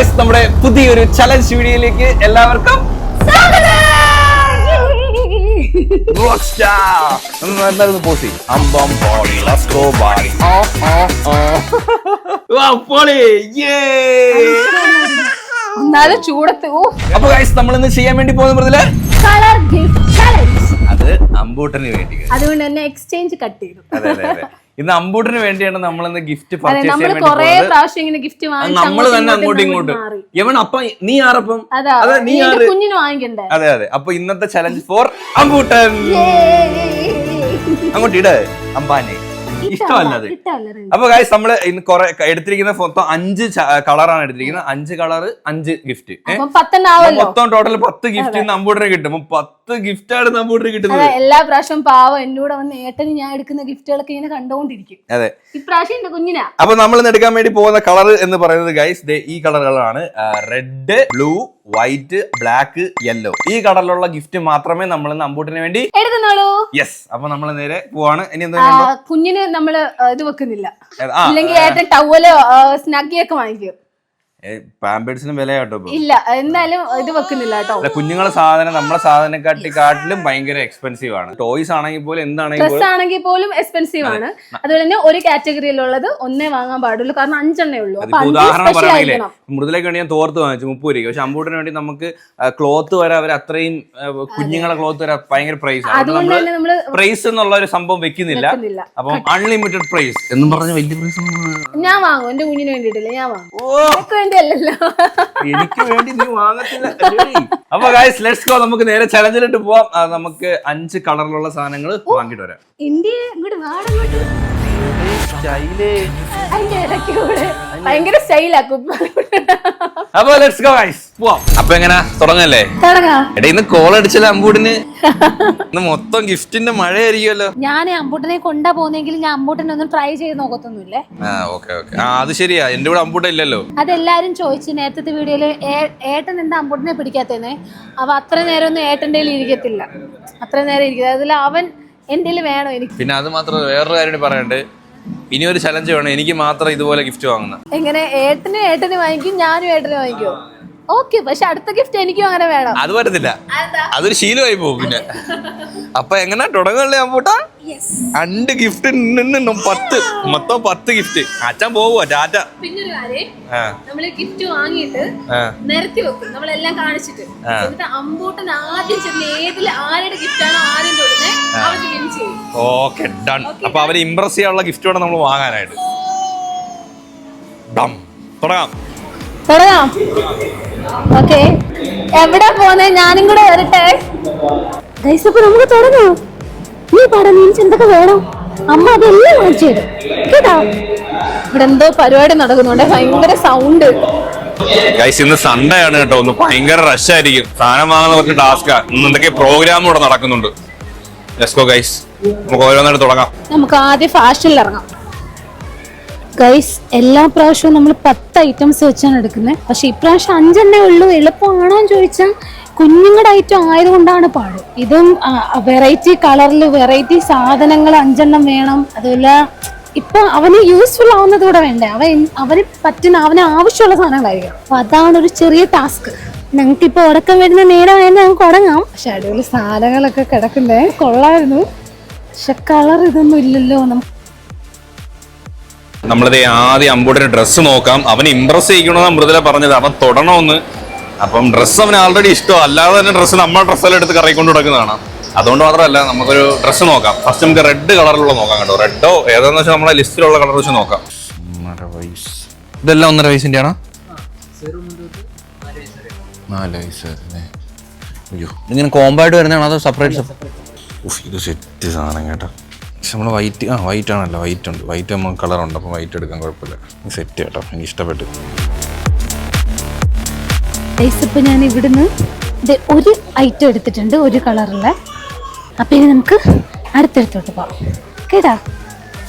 Guys, നമ്മുടെ പുതിയൊരു challenge വീഡിയോയിലേക്ക് എല്ലാവർക്കും ചൂടത്ത്. അപ്പൊ ഗൈസ്, നമ്മൾ ഇന്ന് ചെയ്യാൻ വേണ്ടി പോകുന്ന കളർ ഗിഫ്റ്റ് ചലഞ്ച്. അത് അമ്പൂട്ടന് വേണ്ടി. അതുകൊണ്ട് തന്നെ എക്സ്ചേഞ്ച് കട്ട് ചെയ്തു. അതെ. ഇന്ന് അമ്പൂട്ടന് വേണ്ടിയാണ് നമ്മൾ ഇന്ന് ഗിഫ്റ്റ് നമ്മൾ കൊറേ പ്രാവശ്യം ഇങ്ങനെ ഗിഫ്റ്റ് നമ്മൾ തന്നെ അങ്ങോട്ടും ഇങ്ങോട്ടും ഇവൻ അപ്പൊ നീ ആറപ്പം നീ കുഞ്ഞിന് വാങ്ങിക്കണ്ടേ. അതെ. അപ്പൊ ഇന്നത്തെ ചലഞ്ച് ഫോർ അമ്പൂട്ടൻ. അങ്ങോട്ട് ഇട അമ്പാനെ ഇഷ്ടമല്ല അത്. അപ്പൊ ഗൈസ്, നമ്മള് ഇന്ന് കുറെ എടുത്തിരിക്കുന്ന മൊത്തം 5 കളറാണ് എടുത്തിരിക്കുന്നത്. 5 കളറ് 5 ഗിഫ്റ്റ്. മൊത്തം ടോട്ടൽ 10 ഗിഫ്റ്റ് ഇന്ന് അമ്പൂട്ടന് കിട്ടും. 10 ഗിഫ്റ്റ് ആണ് അമ്പൂട്ടന് കിട്ടുന്നത്. എല്ലാ പ്രാവശ്യം പാവം എന്നോട് വന്ന് ഏട്ടന് ഞാൻ എടുക്കുന്ന ഗിഫ്റ്റുകളൊക്കെ ഇങ്ങനെ കണ്ടോണ്ടിരിക്കും. അതെ, ഇപ്രാവശ്യം എന്റെ കുഞ്ഞിനാ. അപ്പൊ നമ്മൾ ഇന്ന് എടുക്കാൻ വേണ്ടി പോകുന്ന കളർ എന്ന് പറയുന്നത് ഗൈസ് ഈ കളറുകളാണ്. Red, blue, white, black, yellow. ഈ കളറിലുള്ള ഗിഫ്റ്റ് മാത്രമേ നമ്മൾ ഇന്ന് അമ്പൂട്ടിന് വേണ്ടി എടുക്കുന്നുള്ളൂ. യെസ്. അപ്പൊ നമ്മൾ നേരെ പോവാണ്. ഇനി എന്താ കുഞ്ഞിന് നമ്മള് ഇത് വെക്കുന്നില്ല, ഇല്ലെങ്കിൽ ഏറ്റവും ടവല് സ്നഗ്ഗിയൊക്കെ വാങ്ങിക്കും. പാമ്പേഴ്സിനും വില കേട്ടോ ഇല്ല, എന്തായാലും ഇത് വെക്കുന്നില്ല കേട്ടോ. കുഞ്ഞുങ്ങളെ സാധനം നമ്മളെ സാധനക്കാട്ടിലും ഭയങ്കര എക്സ്പെൻസീവ് ആണ്. ടോയ്സ് ആണെങ്കിൽ പോലും ആണെങ്കിൽ പോലും എക്സ്പെൻസീവ് ആണ്. അതുപോലെ തന്നെ ഒരു കാറ്റഗറിയിലുള്ളത് ഒന്നേ വാങ്ങാൻ പാടുള്ളൂ, കാരണം 5 എണ്ണേ ഉള്ളൂ. ഉദാഹരണം പറയുകയാണെങ്കിൽ മൃദുലയ്ക്ക് വേണ്ടി ഞാൻ തോർത്ത് വാങ്ങിച്ചു 30 രൂപ. പക്ഷെ അമ്പൂട്ടിന് വേണ്ടി നമുക്ക് ക്ലോത്ത് വരെ അവർ അത്രയും കുഞ്ഞുങ്ങളെ ക്ലോത്ത് വരെ ഭയങ്കര പ്രൈസ് ആണ്. അതുകൊണ്ട് നമ്മള് പ്രൈസ് എന്നുള്ള ഒരു സംഭവം വെക്കുന്നില്ല. അപ്പം അൺലിമിറ്റഡ് പ്രൈസ് എന്നും പറഞ്ഞ വലിയ പ്രൈസ് ഞാൻ വാങ്ങും. എന്റെ കുഞ്ഞിന് വേണ്ടിയിട്ടില്ല, ഞാൻ വാങ്ങും. എനിക്ക് വേണ്ടി നീ വാങ്ങത്തില്ല. അപ്പൊ ഗൈസ്, ലെറ്റ്സ് ഗോ. നമുക്ക് നേരെ ചലഞ്ചിലിട്ട് പോവാം. നമുക്ക് 5 കളറിലുള്ള സാധനങ്ങൾ വാങ്ങിട്ട് വരാം. ഭയങ്കര സ്റ്റൈലാക്കും. അപ്പൊ ലെറ്റ്സ് ഗോ ഗൈസ്, പോവാം. അപ്പൊ എങ്ങനെ തുടങ്ങല്ലേ? എടാ, ഇന്ന് കോൾ അടിച്ചല്ലോ അമ്പൂട്ടിന്. ഇന്ന് മൊത്തം ഗിഫ്റ്റിന്റെ മഴയായിരിക്കുമല്ലോ. ഞാൻ അമ്പൂട്ടനെ കൊണ്ടാ പോകുന്നെങ്കിൽ ഞാൻ അമ്പൂട്ടനെ ഒന്നും ട്രൈ ചെയ്ത് നോക്കത്തൊന്നുമില്ലേ. അത് ശരിയാ, എന്റെ കൂടെ അമ്പൂട്ട ഇല്ലല്ലോ. അതെല്ലാരും ചോദിച്ചു നേരത്തെ വീഡിയോയില്, ഏട്ടൻ എന്താ അമ്പൂട്ടനെ പിടിക്കാത്തേന്ന്. അവ അത്ര നേരം ഒന്നും ഏട്ടൻ്റെ ഇരിക്കത്തില്ല, അത്ര നേരം ഇരിക്കത്തില്ല. അതിൽ അവൻ എന്റെ വേണോ എനിക്ക്. പിന്നെ അത് മാത്രമല്ല, വേറൊരു കാര്യം പറയണ്ട്. ഇനി ഒരു ചലഞ്ച് വേണം, എനിക്ക് മാത്രം ഇതുപോലെ ഗിഫ്റ്റ് വാങ്ങുന്ന. എങ്ങനെ? ഏട്ടന് വാങ്ങിക്കും, ഞാനും ഏട്ടന് വാങ്ങിക്കും. ഓക്കെ, പക്ഷെ അടുത്ത ഗിഫ്റ്റ് എനിക്കും അങ്ങനെ വേണം. അത് പറ്റത്തില്ല, അതൊരു ശീലമായി പോകും പിന്നെ. അപ്പൊ എങ്ങനെ തുടങ്ങല്ലേ അമ്പൂട്ടാ? 2 ഗിഫ്റ്റ് മൊത്തം 10 ഗിഫ്റ്റ്. അച്ഛൻ പോവുക ടാറ്റ. പിന്നൊരു കാര്യം, നമ്മള് ഗിഫ്റ്റ് വാങ്ങിയിട്ട് നിരത്തി വെക്കും, നമ്മളെല്ലാം കാണിച്ചിട്ട്. എന്നിട്ട് അമ്പൂട്ടൻ ആദ്യം ചെന്ന് ആരുടെ ഗിഫ്റ്റ് ആണോ ആദ്യം കൊടുക്കുന്നത് അവർക്ക് വിൻ ചെയ്യും. Okay, done. അപ്പൊ അവരെ ഇംപ്രസ് ചെയ്യാനുള്ള ഗിഫ്റ്റ് വേണം നമ്മൾ വാങ്ങാനായിട്ട്. തുടങ്ങാം. ഓക്കെ, എവിടെ പോന്നെ? ഞാനും കൂടെ വരട്ടെ. ഗൈസ്, അപ്പൊ നമുക്ക് തുടങ്ങാം. നീ പറഞ്ഞ എന്തൊക്കെ വേണം, അമ്മ അതെല്ലാം വാങ്ങിച്ചു തരും കേട്ടോ. ഇവിടെ എന്തോ പരിപാടി നടക്കുന്നുണ്ട്, ഭയങ്കര സൗണ്ട്. ഗൈസ്, ഇന്ന് സൺഡേ ആണ് കേട്ടോ. ഒന്ന് ഭയങ്കര റഷ് ആയിരിക്കും. സാധനം വാങ്ങുന്ന കുറച്ച് ടാസ്കാ. ഇന്ന് എന്തൊക്കെ പ്രോഗ്രാം ഇവിടെ നടക്കുന്നുണ്ട്. ലെറ്റ്സ് ഗോ ഗൈസ്, നമുക്ക് ഓരോന്നായിട്ട് തുടങ്ങാം. നമുക്ക് ആദ്യം ഫാഷനിൽ ഇറങ്ങാം. ഗൈസ്, എല്ലാ പ്രാവശ്യവും നമ്മൾ 10 ഐറ്റംസ് വെച്ചാണ് എടുക്കുന്നത്. പക്ഷെ ഇപ്രാവശ്യം 5 എണ്ണേ ഉള്ളൂ. എളുപ്പമാണോന്ന് ചോദിച്ചാൽ കുഞ്ഞുങ്ങളുടെ ഐറ്റം ആയതുകൊണ്ടാണ് പാട്. ഇതും വെറൈറ്റി കളറിൽ വെറൈറ്റി സാധനങ്ങൾ 5 എണ്ണം വേണം. അതുപോലെ ഇപ്പൊ അവന് യൂസ്ഫുൾ ആവുന്നത് കൂടെ വേണ്ടേ. അവന് പറ്റുന്ന അവന് ആവശ്യമുള്ള സാധനങ്ങളായിരിക്കും. അപ്പൊ അതാണ് ഒരു ചെറിയ ടാസ്ക്. ഞങ്ങൾക്കിപ്പോ ഉടക്കം വരുന്ന നേരമായിരുന്നു, ഞങ്ങൾക്ക് ഉടങ്ങാം. പക്ഷെ അടിപൊളി സാധനങ്ങളൊക്കെ കിടക്കുന്നേ, കൊള്ളായിരുന്നു. പക്ഷെ കളർ ഇതൊന്നും ഇല്ലല്ലോ. നമ്മളിത് ആദ്യം അമ്പൂട്ടിന്റെ ഡ്രസ്സ് നോക്കാം. അവന് ഇംപ്രസ് ചെയ്യിക്കണമെന്ന് മൃദുല പറഞ്ഞത്. അവൻ തൊടണമെന്ന്. അപ്പം ഡ്രസ്സ് അവന് ആൾറെഡി ഇഷ്ടമാണ്. അല്ലാതെ തന്നെ ഡ്രസ്സ് നമ്മളെ ഡ്രസ്സെല്ലാം എടുത്ത് കറങ്ങിക്കൊണ്ട് നടക്കുന്നതാണ്. അതുകൊണ്ട് മാത്രമല്ല, നമുക്കൊരു ഡ്രസ്സ് നോക്കാം. ഫസ്റ്റ് നമുക്ക് റെഡ് കളറിലുള്ള നോക്കാം കേട്ടോ. റെഡോ ഏതാന്ന് വെച്ചാൽ നമ്മളെ ലിസ്റ്റിലുള്ള കളർ വെച്ച് നോക്കാം. ഇതെല്ലാം 1.5 വയസ്സിന്റെ ആണോ? 4 വയസ്സ്. അയ്യോ, ഇങ്ങനെ കോമ്പായിട്ട് വരുന്നതാണോ അതോ സെപ്പറേറ്റ്? ഇത് സെറ്റ് സാധനം കേട്ടോ. പക്ഷെ നമ്മൾ വൈറ്റ് ആണല്ലോ. വൈറ്റ് ഉണ്ട്, വൈറ്റ് നമുക്ക് കളറുണ്ട്. അപ്പം വൈറ്റ് എടുക്കാൻ കുഴപ്പമില്ല. സെറ്റ് കേട്ടോ, എനിക്ക് ഇഷ്ടപ്പെട്ടു. ഇപ്പൊ ഞാൻ ഇവിടുന്ന് ഒരു ഐറ്റം എടുത്തിട്ടുണ്ട്, ഒരു കളറില്. അപ്പൊ ഇനി നമുക്ക് അടുത്തെടുത്തോട്ട് പോവാം കേട്ടാ.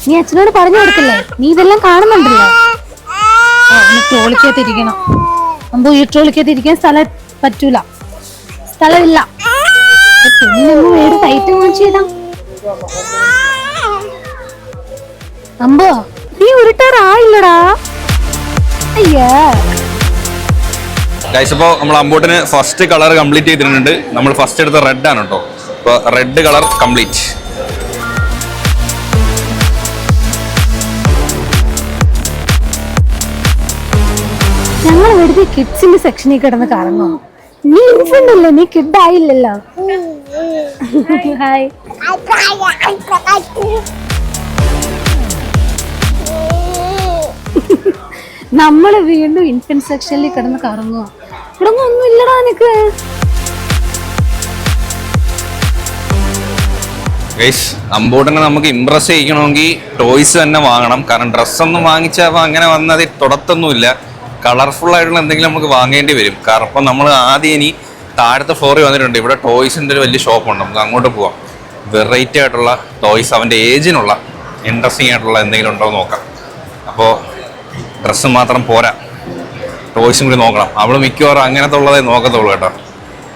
നീ അച്ഛനോട് പറഞ്ഞു കൊടുക്കില്ലേ? നീ ഇതെല്ലാം കാണുന്നുണ്ടല്ലോ. ട്രോളിക്കകത്തിരിക്കണം. അമ്പോ ഈ ട്രോളിക്കകത്തിരിക്കാൻ സ്ഥലം പറ്റൂല, സ്ഥലമില്ല. കുഞ്ഞിനമ്മ വേറെ ഐറ്റം വാങ്ങിച്ചു തരാം. അമ്പോ, നീ ഉരുട്ടാറായില്ലടാ. അയ്യാ, ഗൈസ് ഇപ്പോൾ നമ്മൾ അമ്പൂട്ടിന് ഫസ്റ്റ് കളർ കംപ്ലീറ്റ് ചെയ്തിട്ടുണ്ട്. നമ്മൾ ഫസ്റ്റ് എടുത്ത റെഡ് ആണ് കേട്ടോ. ഇപ്പോൾ റെഡ് കളർ കംപ്ലീറ്റ്. ഞങ്ങൾ വെറുതെ കിഡ്സിന്റെ സെക്ഷനിൽ കിടന്ന് കറങ്ങോ. നീ ഇൻഫന്റ് അല്ലേ, നീ കിഡ് ആയില്ലല്ലോ. ഹായ്. നമ്മള് വീണ്ടും ഇൻഫന്റ് സെക്ഷനിൽ കിടന്ന് കറങ്ങുക. ഇവിടെ ഒന്നും ഇല്ലടാ നിനക്ക്. ഗൈസ് അമ്പൂട്ടിനെ നമുക്ക് ഇംപ്രസ് ചെയ്യിക്കണമെങ്കിൽ ടോയ്സ് തന്നെ വാങ്ങണം. കാരണം ഡ്രസ്സൊന്നും വാങ്ങിച്ചാൽ അങ്ങനെ വന്നത് തൊടത്തൊന്നുമില്ല. കളർഫുൾ ആയിട്ടുള്ള എന്തെങ്കിലും നമുക്ക് വാങ്ങേണ്ടി വരും. കാരണം ഇപ്പം നമ്മൾ ആദ്യം ഇനി താഴത്തെ ഫ്ലോറിൽ വന്നിട്ടുണ്ട്. ഇവിടെ ടോയ്സിൻ്റെ ഒരു വലിയ ഷോപ്പുണ്ട്, നമുക്ക് അങ്ങോട്ട് പോവാം. വെറൈറ്റി ആയിട്ടുള്ള ടോയ്സ് അവൻ്റെ ഏജിനുള്ള ഇൻട്രസ്റ്റിംഗ് ആയിട്ടുള്ള എന്തെങ്കിലും ഉണ്ടോ എന്ന് നോക്കാം. അപ്പോൾ ഡ്രസ്സ് മാത്രം പോരാ, ടോയ്സും കൂടി നോക്കണം. അവൾ മിക്കവാറും അങ്ങനത്തെ ഉള്ളതേ നോക്കത്തുള്ളൂ കേട്ടോ.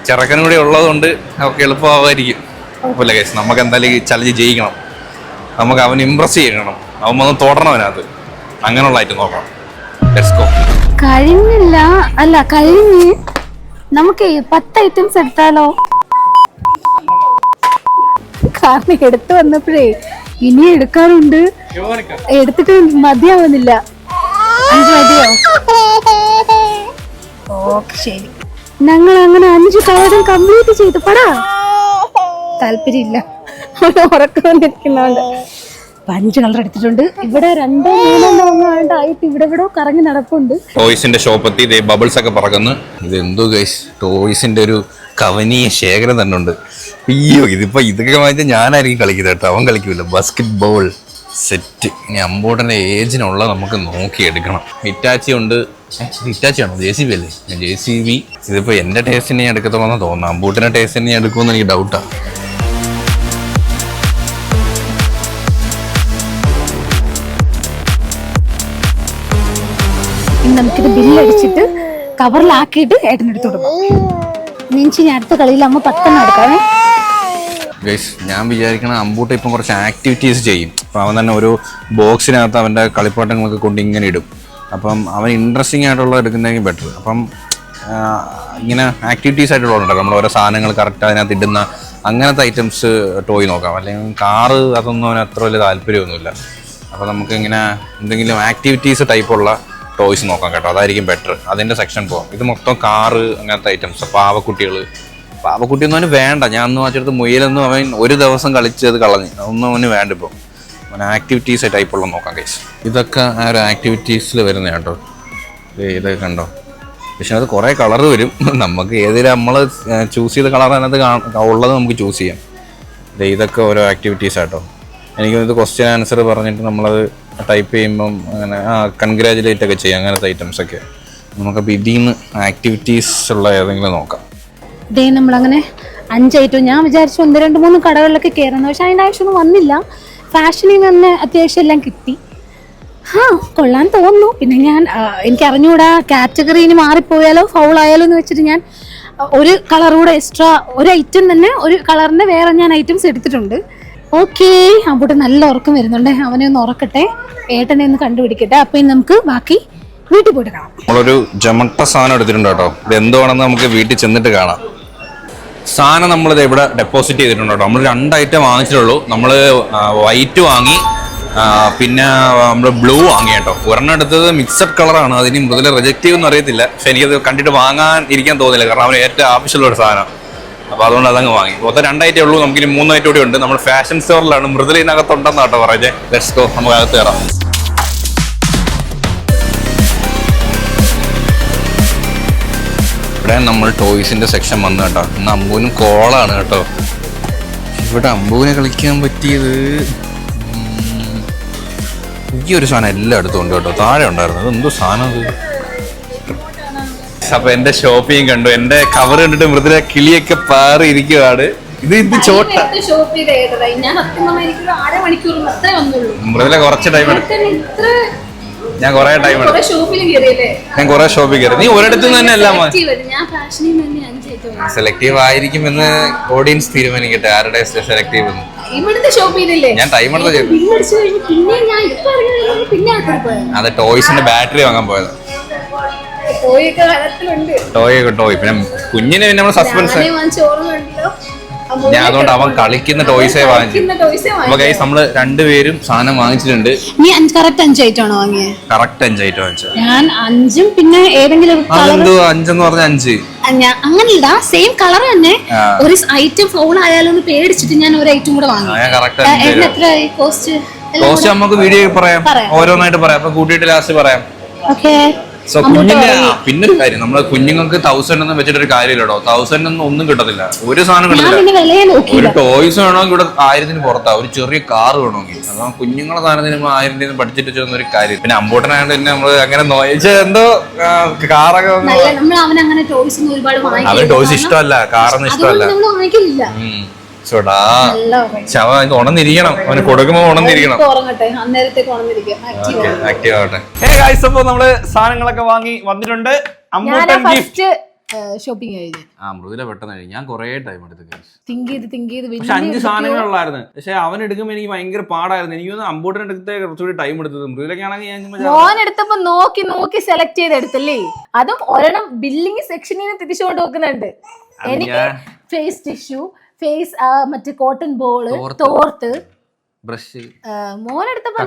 ചെറുക്കനും കൂടി ഉള്ളതുകൊണ്ട് അവർക്ക് എളുപ്പമായിരിക്കും. കുഴപ്പമില്ല കേസ്, നമുക്ക് എന്തായാലും ഈ ചലഞ്ച് ജയിക്കണം. നമുക്ക് അവൻ ഇമ്പ്രസ് ചെയ്യണം, അവൻ വന്ന് തൊടണം അതിനകത്ത്. അങ്ങനെയുള്ള ഐറ്റം നോക്കണം. Let's go. കഴിഞ്ഞില്ല, അല്ല കഴിഞ്ഞ്. നമുക്ക് 10 ഐറ്റംസ് എടുത്താലോ? കാരണം എടുത്തു വന്നപ്പോഴേ ഇനി എടുക്കാറുണ്ട്, എടുത്തിട്ട് മതിയാവുന്നില്ല. 5 മതിയോ? ഓക്കെ ശരി. ഞങ്ങൾ അങ്ങനെ 5 കളറും കംപ്ലീറ്റ് ചെയ്തു. പടാ താല്പര്യമില്ല, ഉറക്കം വന്നിരിക്കുന്നോണ്ട്. 5 കളർ എടുത്തിട്ടുണ്ട്. ഇവിടെ 2 3 ആയിട്ട് ഇവിടെ കറങ്ങി നടപ്പുണ്ട്. ടോയ്സിന്റെ ഷോപ്പെത്തി ഇതേ ബബിൾസ് ഒക്കെ പറക്കുന്നു. ഇത് എന്തോ ഗൈസ്, ടോയ്സിന്റെ ഒരു കവനീയ ശേഖരം തന്നെ ഉണ്ട്. അയ്യോ, ഇതിപ്പോ ഇതൊക്കെ വാങ്ങിച്ചാൽ ഞാനായിരിക്കും കളിക്കുന്നത് കേട്ടോ, അവൻ കളിക്കൂല. Basket ball set. ഇനി അമ്പൂട്ടന്റെ ഏജിനുള്ള നമുക്ക് നോക്കിയെടുക്കണം. ഹിറ്റാച്ചി ഉണ്ട്. ഹിറ്റാച്ചി ആണോ? JCB അല്ലേ? JCB. ഇതിപ്പോ എന്റെ ടേസ്റ്റിനെ ഞാൻ എടുക്കത്തുള്ളൂ തോന്നുന്നു. അമ്പൂട്ടിന്റെ ടേസ്റ്റിനെ ഞാൻ എടുക്കുമെന്ന് എനിക്ക് ഡൗട്ടാണ്. നമുക്കിത് ബില്ലടിച്ചിട്ട് കവറിലാക്കിയിട്ട് ഏട്ടനെടുത്ത് കൊടുക്കാം. നെഞ്ചി ഞാൻ അടുത്ത കളിയിൽ അമ്മ 10 എടുക്കാവേ. ഗൈസ് ഞാൻ വിചാരിക്കണ അമ്പൂട്ട ഇപ്പം കുറച്ച് ആക്ടിവിറ്റീസ് ചെയ്യും. അപ്പം അവൻ തന്നെ ഒരു ബോക്സിനകത്ത് അവൻ്റെ കളിപ്പാട്ടങ്ങളൊക്കെ കൊണ്ട് ഇങ്ങനെ ഇടും. അപ്പം അവൻ ഇൻട്രസ്റ്റിംഗ് ആയിട്ടുള്ള എടുക്കുന്നതെങ്കിൽ ബെറ്റർ. അപ്പം ഇങ്ങനെ ആക്ടിവിറ്റീസ് ആയിട്ടുള്ളതുണ്ടല്ലോ, നമ്മൾ ഓരോ സാധനങ്ങൾ കറക്റ്റ് അതിനകത്ത് ഇടുന്ന അങ്ങനത്തെ ഐറ്റംസ് ടോയ് നോക്കാം. അല്ലെങ്കിൽ കാറ് അതൊന്നും അവന് അത്ര വലിയ താല്പര്യമൊന്നുമില്ല. അപ്പോൾ നമുക്ക് ഇങ്ങനെ എന്തെങ്കിലും ആക്ടിവിറ്റീസ് ടൈപ്പുള്ള ടോയ്സ് നോക്കാം കേട്ടോ, അതായിരിക്കും ബെറ്റർ. അതിൻ്റെ സെക്ഷൻ പോകാം. ഇത് മൊത്തം കാറ് അങ്ങനത്തെ ഐറ്റംസ്. പാവക്കുട്ടിയൊന്നും അവന് വേണ്ട. ഞാൻ അന്ന് വാങ്ങിച്ചെടുത്ത് മുയലൊന്നും അവൻ ഒരു ദിവസം കളിച്ച് അത് കളഞ്ഞു. അതൊന്നും അവന് വേണ്ട. ഇപ്പോൾ അവൻ ആക്ടിവിറ്റീസ് ടൈപ്പുള്ള നോക്കാം ഗൈസ്. ഇതൊക്കെ ആ ഒരു ആക്ടിവിറ്റീസിൽ വരുന്ന കേട്ടോ. ഇതൊക്കെ കണ്ടോ. പക്ഷെ അത് കുറേ കളർ വരും. നമുക്ക് ഏതെങ്കിലും നമ്മൾ ചൂസ് ചെയ്ത കളർ അതിനകത്ത് ഉള്ളത് നമുക്ക് ചൂസ് ചെയ്യാം. ഇതൊക്കെ ഓരോ ആക്ടിവിറ്റീസ് ആട്ടോ. എനിക്ക് ഇത് ക്വസ്റ്റ്യൻ ആൻസർ പറഞ്ഞിട്ട് നമ്മളത് ടൈപ്പ് ചെയ്യുമ്പം അങ്ങനെ കൺഗ്രാജുലേറ്റ് ഒക്കെ ചെയ്യാം. അങ്ങനത്തെ ഐറ്റംസൊക്കെ നമുക്കപ്പോൾ ഇതിൽ നിന്ന് ആക്ടിവിറ്റീസ് ഉള്ള ഏതെങ്കിലും നോക്കാം. ഡേ നമ്മളങ്ങനെ 5 ഐറ്റം ഞാൻ വിചാരിച്ചു 1 2 3 കടകളിലൊക്കെ കയറുന്നു. പക്ഷെ അതിൻ്റെ ആവശ്യമൊന്നും വന്നില്ല. ഫാഷനിൽ നിന്ന് അത്യാവശ്യം എല്ലാം കിട്ടി. കൊള്ളാൻ തോന്നുന്നു. പിന്നെ ഞാൻ എനിക്ക് അറിഞ്ഞുകൂടാ കാറ്റഗറിന് മാറിപ്പോയാലോ ഫൗളായാലോ എന്ന് വെച്ചിട്ട് ഞാൻ ഒരു കളർ കൂടെ എക്സ്ട്രാ, ഒരു ഐറ്റം തന്നെ ഒരു കളറിൻ്റെ വേറെ ഞാൻ ഐറ്റംസ് എടുത്തിട്ടുണ്ട്. ഓക്കെ, അവിടെ നല്ല ഉറക്കം വരുന്നുണ്ട്. അവനെ ഒന്ന് ഉറക്കട്ടെ, ഏട്ടനെ ഒന്ന് കണ്ടുപിടിക്കട്ടെ. അപ്പം ഇനി നമുക്ക് ബാക്കി വീട്ടിൽ പോയിട്ട് കാണാം. നമ്മളൊരു ജമട്ട സാധനം എടുത്തിട്ടുണ്ട് കേട്ടോ. ഇത് എന്തുവാണെന്ന് നമുക്ക് വീട്ടിൽ ചെന്നിട്ട് കാണാം. സാധനം നമ്മളിത് ഇവിടെ ഡെപ്പോസിറ്റ് ചെയ്തിട്ടുണ്ട് കേട്ടോ. നമ്മൾ 2 ഐറ്റം വാങ്ങിച്ചിട്ടുള്ളൂ. നമ്മൾ വൈറ്റ് വാങ്ങി, പിന്നെ നമ്മൾ ബ്ലൂ വാങ്ങി കേട്ടോ. ഒരെണ്ണം എടുത്തത് മിക്സഡ് കളറാണ്. അതിന് മൃദുല റിജക്റ്റ് ചെയ്യുമെന്ന് അറിയത്തില്ല. പക്ഷെ എനിക്കത് കണ്ടിട്ട് വാങ്ങാൻ ഇരിക്കാൻ തോന്നില്ല, കാരണം അവന് ഏറ്റവും ആവശ്യമുള്ള ഒരു സാധനം. അപ്പോൾ അതുകൊണ്ട് അതങ്ങ് വാങ്ങി. മൊത്തം 2 ഐറ്റേ ഉള്ളൂ. നമുക്കിനി 3 ഐറ്റം കൂടി ഉണ്ട്. നമ്മൾ ഫാഷൻ സ്റ്റോറിലാണ്. മൃദുലയിനകത്തുണ്ടെന്ന് കേട്ടോ പറഞ്ഞേ. ലെറ്റ്സ് ഗോ, നമുക്ക് അകത്ത് കയറാം. ഇവിടെ നമ്മൾ ടോയ്സിന്റെ സെക്ഷൻ വന്നു കേട്ടോ. ഇന്ന് അമ്പൂനും കോളാണ് കേട്ടോ. ഇവിടെ അമ്പൂനെ കളിക്കാൻ പറ്റിയത് ഈ ഒരു സാധനം എല്ലായിടത്തും ഉണ്ട് കേട്ടോ. താഴെ ഉണ്ടായിരുന്നു. അതെന്തോ സാധനം അത്. അപ്പൊ എന്റെ ഷോപ്പിംഗ് കണ്ടു. എന്റെ കവർ കണ്ടിട്ട് മൃദുല കിളിയൊക്കെ പാറി ഇരിക്കുവാണ്. ഇത് ചോട്ട മൃദുല കുറച്ച് ടൈം എടുത്തു. ഞാൻ കുറെ ടൈം എടുത്തു. ഞാൻ കുറെ ഷോപ്പിൽ കയറി. നീ ഒരിടത്തു തന്നെ എല്ലാം സെലക്റ്റീവ് ആയിരിക്കുമെന്ന് ഓഡിയൻസ് തീരുമാനിക്കട്ടെ ആരുടെ സെലക്റ്റീവ് എന്ന്. ഞാൻ ടൈം എടുത്ത് ചെയ്തു. അത് ടോയ്സിന്റെ ബാറ്ററി വാങ്ങാൻ പോയത്. ടോയൊക്കെ വനത്തിലുണ്ട്. ടോയ് പിന്നെ കുഞ്ഞിന് പിന്നെ നമ്മൾ സസ്പെൻസ്. ഞാൻ അതുകൊണ്ട് അവൻ കളിക്കുന്ന ടോയ്സേ വാങ്ങിച്ചു. അപ്പൊ ഗൈസ് നമ്മള് രണ്ടുപേരും സാധനം വാങ്ങിച്ചിട്ടുണ്ട്. നീ കറക്റ്റ് 5 ഐറ്റം ആണോ വാങ്ങിയത്? കറക്റ്റ് 5 ഐറ്റം വാങ്ങിച്ചു. ഞാൻ 5ഉം പിന്നെ ഏതെങ്കിലും 5 പറഞ്ഞ 5 അങ്ങനല്ല, സെയിം കളർ തന്നെ. ഒരു ഐറ്റം ഫൗൾ ആയാലും എന്ന് പേടിച്ചിട്ട് ഞാൻ ഒരു ഐറ്റം കൂടെ വാങ്ങി. എത്രയായി കോസ്റ്റ്? കോസ്റ്റ് നമുക്ക് വീഡിയോ പറയാം, ഓരോന്നായിട്ട് പറയാം. അപ്പൊ കൂട്ടിയിട്ട് ലാസ്റ്റ് പറയാം. ഓക്കെ. സോ കുഞ്ഞിന്റെ പിന്നൊരു കാര്യം, നമ്മള് കുഞ്ഞുങ്ങൾക്ക് 1000 ഒന്നും വെച്ചിട്ടൊരു കാര്യമില്ലടോ. 1000 ഒന്നും കിട്ടത്തില്ല, ഒരു സാധനം കിട്ടില്ല. ഒരു ടോയ്സ് വേണമെങ്കിൽ ഇവിടെ 1000 പുറത്താ. ഒരു ചെറിയ കാർ വേണമെങ്കിൽ, അപ്പൊ കുഞ്ഞുങ്ങളെ സാധനത്തിന് 1000 ബഡ്ജറ്റ് വെച്ചൊന്നും ഒരു കാര്യം. പിന്നെ അമ്പോട്ടനായത് തന്നെ നമ്മള് അങ്ങനെ എന്തോ കാറൊക്കെ അവന് ടോയ്സ് ഇഷ്ടമല്ല, കാറൊന്നും ഇഷ്ടമല്ല. ഉണന്നിരിക്കണം, അവന് കൊടുക്കുമ്പോ ഉണന്നിരിക്കണം. അപ്പൊ നമ്മള് സാധനങ്ങളൊക്കെ വാങ്ങി വന്നിട്ടുണ്ട്. ഷോപ്പിംഗ് കഴിഞ്ഞു. മൃദുല പെട്ടെന്ന് കഴിഞ്ഞു. ഞാൻ കൊറേ ടൈം എടുത്തു. തിങ്ക് ചെയ്ത് പക്ഷെ 5 സാധനങ്ങളുള്ളായിരുന്നു. പക്ഷെ അവൻ എടുക്കുമ്പോ എനിക്ക് ഭയങ്കര പാടായിരുന്നു. എനിക്ക് അമ്പോട്ടിന് എടുത്തേ കുറച്ചുകൂടി ടൈം എടുത്തത്. മൃദുലക്കാണെങ്കിൽ ഞാൻ എടുത്തപ്പോ നോക്കി സെലക്ട് ചെയ്ത് എടുത്തല്ലേ. അതും ഒരെണ്ണം ബില്ലിംഗ് സെക്ഷനിൽ തിരിച്ചുകൊണ്ട് വെക്കുന്നുണ്ട്. എനിക്ക് ഫേസ് ടിഷ്യൂ, ഫേസ് മറ്റേ കോട്ടൺ ബോള്, തോർത്ത്, ബ്രഷ്, മോനെടുത്തപ്പോ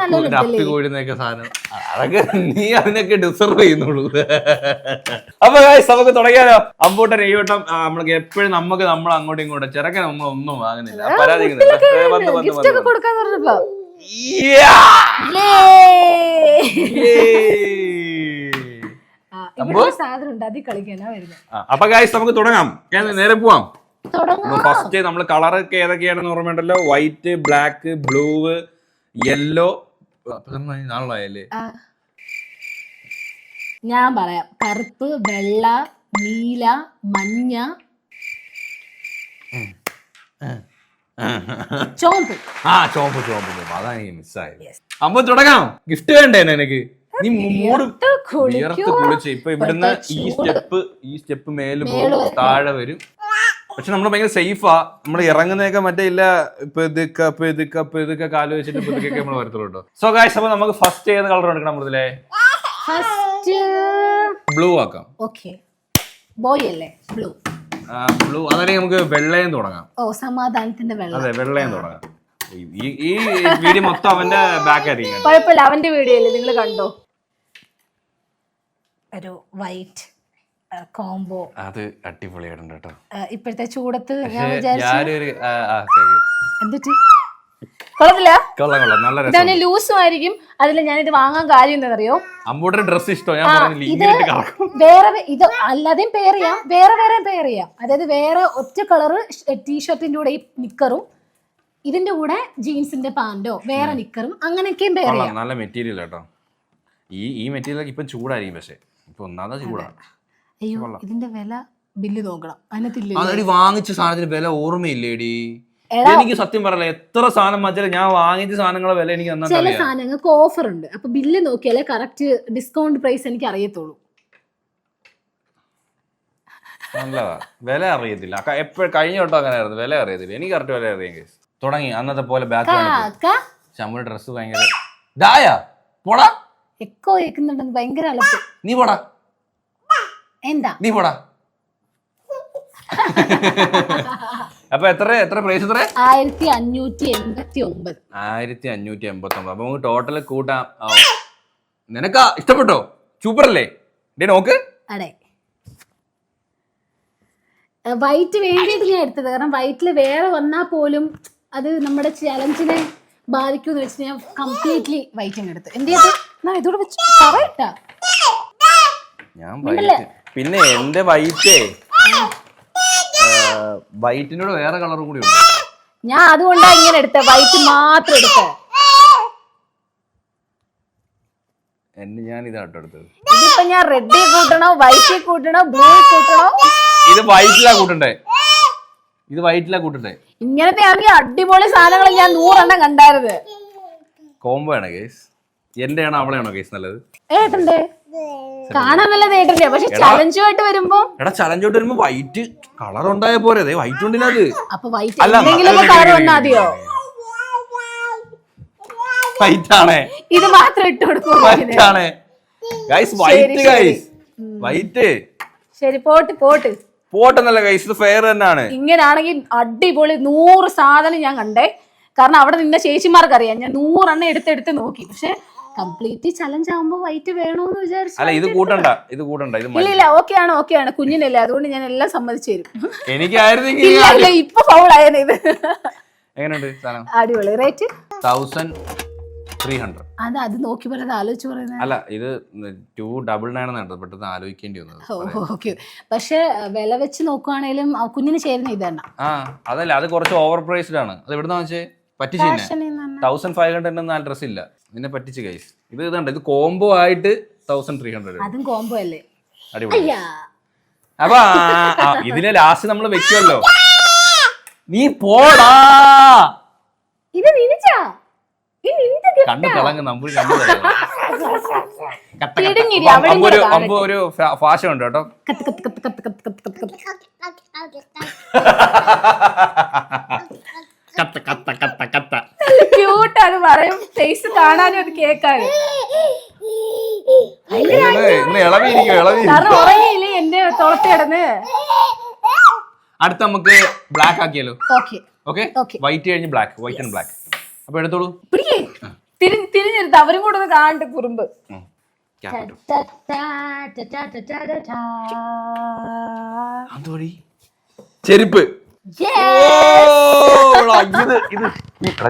കോഴുന്നൊക്കെ സാധനം. അതൊക്കെ നീ അതിനൊക്കെ ഡിസർവ് ചെയ്യുന്നുള്ളൂ. അപ്പൊ നമുക്ക് തുടങ്ങിയാലോ. അമ്പൂട്ടൻ ഈ വട്ടം നമ്മൾക്ക് എപ്പോഴും നമ്മൾ അങ്ങോട്ടും ഇങ്ങോട്ടും ചെറുക്കൻ നമ്മൾ ഒന്നും വാങ്ങുന്നില്ല, പരാതിക്കുന്നില്ല. അപ്പൊ ഗൈസ് നമുക്ക് തുടങ്ങാം. നേരെ പോവാം. ഫസ്റ്റ് നമ്മൾ കളറൊക്കെ ഏതൊക്കെയാണെന്ന് ഓർമ്മയുണ്ടല്ലോ. White, black, blue, yellow. നാളായല്ലേ? ഞാൻ പറയാം. കറുപ്പ്, വെള്ള, നീല, മഞ്ഞ, ചോമ്പ്. ചോമ്പ് അതാണ് എനിക്ക് മിസ്സായത്. അപ്പൊ തുടങ്ങാം. ഗിഫ്റ്റ് വേണ്ടേ എനിക്ക്? നീ വിയർത്ത് കുളിച്ച് ഇപ്പൊ ഇവിടുന്ന് ഈ സ്റ്റെപ്പ് മേലും താഴെ വരും. പക്ഷെ നമ്മള് ഭയങ്കര സേഫാ. നമ്മള് ഇറങ്ങുന്നതൊക്കെ മറ്റേ ഇല്ല ഇതൊക്കെ കാല് വെച്ചിട്ട് ഇതൊക്കെ നമ്മള് വരത്തുള്ളൂ. സോ ഗൈസ്, അപ്പൊ നമുക്ക് ഫസ്റ്റ് ഏത് കളർ എടുക്കണം? മൃദുലേ ബ്ലൂ ആക്കാം. ബ്ലൂ. അതല്ലെങ്കിൽ നമുക്ക് വെള്ളയും തുടങ്ങാം. സമാധാനത്തിന്റെ വെള്ള. അതെ, വെള്ളയും തുടങ്ങാം. ഈ വീഡിയോ മൊത്തം അവന്റെ ബാക്ക് ആയിരിക്കും. കുഴപ്പമില്ല, അവന്റെ വീഡിയോ അല്ലേ, നിങ്ങൾ കണ്ടോ. ഒരു വൈറ്റ് കോംബോ. അത് അടിപൊളിയായിട്ടുണ്ട് കേട്ടോ. ഇപ്പോഴത്തെ ചൂടത്ത് ഞാൻ വിചാരിച്ചു കൊള്ളത്തില്ല, ലൂസും ആയിരിക്കും. അതിൽ ഞാനിത് വാങ്ങാൻ കാര്യം എന്താണെന്നറിയോ, അമ്മൂടെ ഡ്രസ് ഇഷ്ടം. വേറെ ഇത് അല്ലാതെയും പെയർ ചെയ്യാം, വേറെ പെയർ ചെയ്യാം. അതായത് വേറെ ഒറ്റ കളറ് ടീഷർട്ടിന്റെ കൂടെ ഈ നിക്കറും ഇതിന്റെ കൂടെ ജീൻസിന്റെ പാന്റോ വേറെ നിക്കറും അങ്ങനെയൊക്കെയും പെയർ ചെയ്യാം. നല്ല മെറ്റീരിയൽ കേട്ടോ. ഈ മെറ്റീരിയൽ ഇപ്പൊ ചൂടായിരിക്കും, പക്ഷെ ഇപ്പൊ ഒന്നാമത് ചൂടാണ്. അയ്യോ, ഇതിന്റെ വില ബില്ല് നോക്കണം. അതിനകത്തില്ല വാങ്ങിച്ച സാധനത്തിന് വില ഓർമ്മയില്ലേടി? എനിക്ക് സത്യം പറയല, എത്ര സാധനം വെച്ചാലും ഞാൻ വാങ്ങിച്ച സാധനങ്ങളെ വില എനിക്ക് ചില സാധനങ്ങൾക്ക് ഓഫർ ഉണ്ട്. അപ്പൊ ബില്ല് നോക്കിയാലേ കറക്റ്റ് ഡിസ്കൗണ്ട് പ്രൈസ് എനിക്ക് അറിയത്തുള്ളൂ. നല്ലതാ, വില അറിയത്തില്ല. എപ്പോഴും കഴിഞ്ഞ വട്ടം അങ്ങനെ ആയിരുന്നു, വില അറിയത്തില്ല. എനിക്ക് കറക്റ്റ് വില അറിയാം. തുടങ്ങി അന്നത്തെ പോലെ ബാക്ക് ചമ്മ ഡ്രസ് ഭയങ്കര പോടാ. എക്കോ കേൾക്കുന്നുണ്ടെന്ന് ഭയങ്കര അലപ്പ്. നീ പോടാ. എന്താ നീ പോടാ. അപ്പൊ എത്ര പ്രൈസ്? 1589. 1589. അപ്പൊ നമുക്ക് ടോട്ടൽ കൂട്ടാം. നിനക്കാ ഇഷ്ടപ്പെട്ടോ? സൂപ്പർ അല്ലേ? നോക്ക്. അതെ, വൈറ്റ് വേണ്ടിയിട്ട് ഞാൻ എടുത്തത്. കാരണം വൈറ്റില് വേറെ വന്നാൽ പോലും അത് നമ്മുടെ ചലഞ്ചിനെ ബാധിക്കുമെന്ന് വെച്ച് ഞാൻ കംപ്ലീറ്റ്ലി വൈറ്റിങ് എടുത്ത്. എന്റെ ഇതോടെ വെച്ച് പറയട്ടാ. പിന്നെ എന്റെ വൈറ്റിനോട് വേറെ കളറും കൂടി ഉണ്ട്. ഞാൻ അതുകൊണ്ടാണ് ഇങ്ങനെ എടുത്തത്, വൈറ്റ് മാത്രം എടുത്തത്. ഞാൻ ഇതാട്ടോ എടുത്തത്. ഇതിപ്പോ ഞാൻ റെഡ് കൂട്ടണോ, വൈറ്റ് കൂട്ടണോ, ബ്ലൂ കൂട്ടണോ? ഇത് വൈറ്റിലാ കൂട്ടണ്ടേ. ഇങ്ങനത്തെ ആണെങ്കിൽ അടിപൊളി സാധനങ്ങൾ ഞാൻ 100 എണ്ണം കണ്ടായിരുന്നു. കോംബോ ആണ് കേസ്. എന്റെ ആണോ അവളെയാണോ കേസ് നല്ലത്? ഏട്ടന്റെ കാണാൻ നല്ലത് ഏട്ടന്റെ. പക്ഷെ ചലഞ്ചുമായിട്ട് വരുമ്പോ വൈറ്റ് കളർ ഉണ്ടായ പോരെ. വൈറ്റ് ഉണ്ടിനത്. അപ്പൊ വൈറ്റ് എന്തെങ്കിലും കളർ വന്നാ മതിയോ? വൈറ്റ് ആണേ, ഇത് മാത്രം ഇട്ട് കൊടുക്കും. വൈറ്റ് ശരി പോട്ട് പോട്ടെന്നല്ല ഗൈസ്, ഇത് ഫെയർ തന്നെയാണ്. ഇങ്ങനാണെങ്കിൽ അടിപൊളി 100 സാധനം ഞാൻ കണ്ടേ. കാരണം അവിടെ നിന്ന ചേച്ചിമാർക്ക് അറിയാം, ഞാൻ 100 എണ്ണം എടുത്ത് നോക്കി. പക്ഷെ കംപ്ലീറ്റ് ചലഞ്ച് ആവുമ്പോ വൈറ്റ് വേണോന്ന് വിചാരിച്ചു. അല്ല ഇത് കൂട്ടണ്ട ഇത് ഇല്ല ഓക്കെയാണ് കുഞ്ഞിനല്ലേ, അതുകൊണ്ട് ഞാൻ എല്ലാം സമ്മതിച്ചു തരും. എനിക്കായിരുന്നെങ്കിൽ ഇപ്പൊ ഫൗൾ ആയത് ഇത്. എങ്ങനെയുണ്ട് സാധനം? അടിപൊളി. റേറ്റ് 1300. അത് നോക്കി പറയുന്നത് ആലോചിച്ച് പറയുന്നത്. അല്ല ഇത് 299 പെട്ടെന്ന് ആലോചിക്കേണ്ടി വന്നത്. ഓക്കെ, പക്ഷെ വില വെച്ച് നോക്കുവാണേലും കുഞ്ഞിന് ചേരുന്ന ഇതാണ്. അതല്ല, അത് കുറച്ച് ഓവർ പ്രൈസ്ഡ് ആണ്. അത് എവിടുന്ന വെച്ചേ പറ്റിച്ചു. 1500 ഡ്രസ് ഇല്ല, നിന്നെ പറ്റിച്ച് ഗൈസ്. ഇത് ഇതുണ്ട്, ഇത് കോംബോ ആയിട്ട് 1300. അതും കോംബോ അല്ലേ? അടിപൊളി. അപ്പൊ ഇതിനെ ലാസ്റ്റ് നമ്മൾ വെക്കുമല്ലോ. നീ പോടാ, ഇത് നിനിച്ചാ കണ്ണു തിളങ്ങും. നമ്മൾ കണ്ണു ഒരു ഭാഷ ഉണ്ട് കേട്ടോ. ക്യൂട്ടാണ് പറയും, ഫേസ് കാണാനും അത് കേൾക്കാനും. ഉറങ്ങിയില്ലേ എന്റെ തോളത്ത് കിടന്ന്. അടുത്ത നമുക്ക് ബ്ലാക്ക് ആക്കിയാലോ? ഓക്കെ, വൈറ്റ് കഴിഞ്ഞ് ബ്ലാക്ക്, വൈറ്റ് ആൻഡ് ബ്ലാക്ക്. അപ്പൊ എടുത്തോളൂ. തിരിഞ്ഞെടുത്ത് അവരും കൂടെ ഒന്ന് കാണണ്ട കുറുമ്പ്. ചെരുപ്പ്.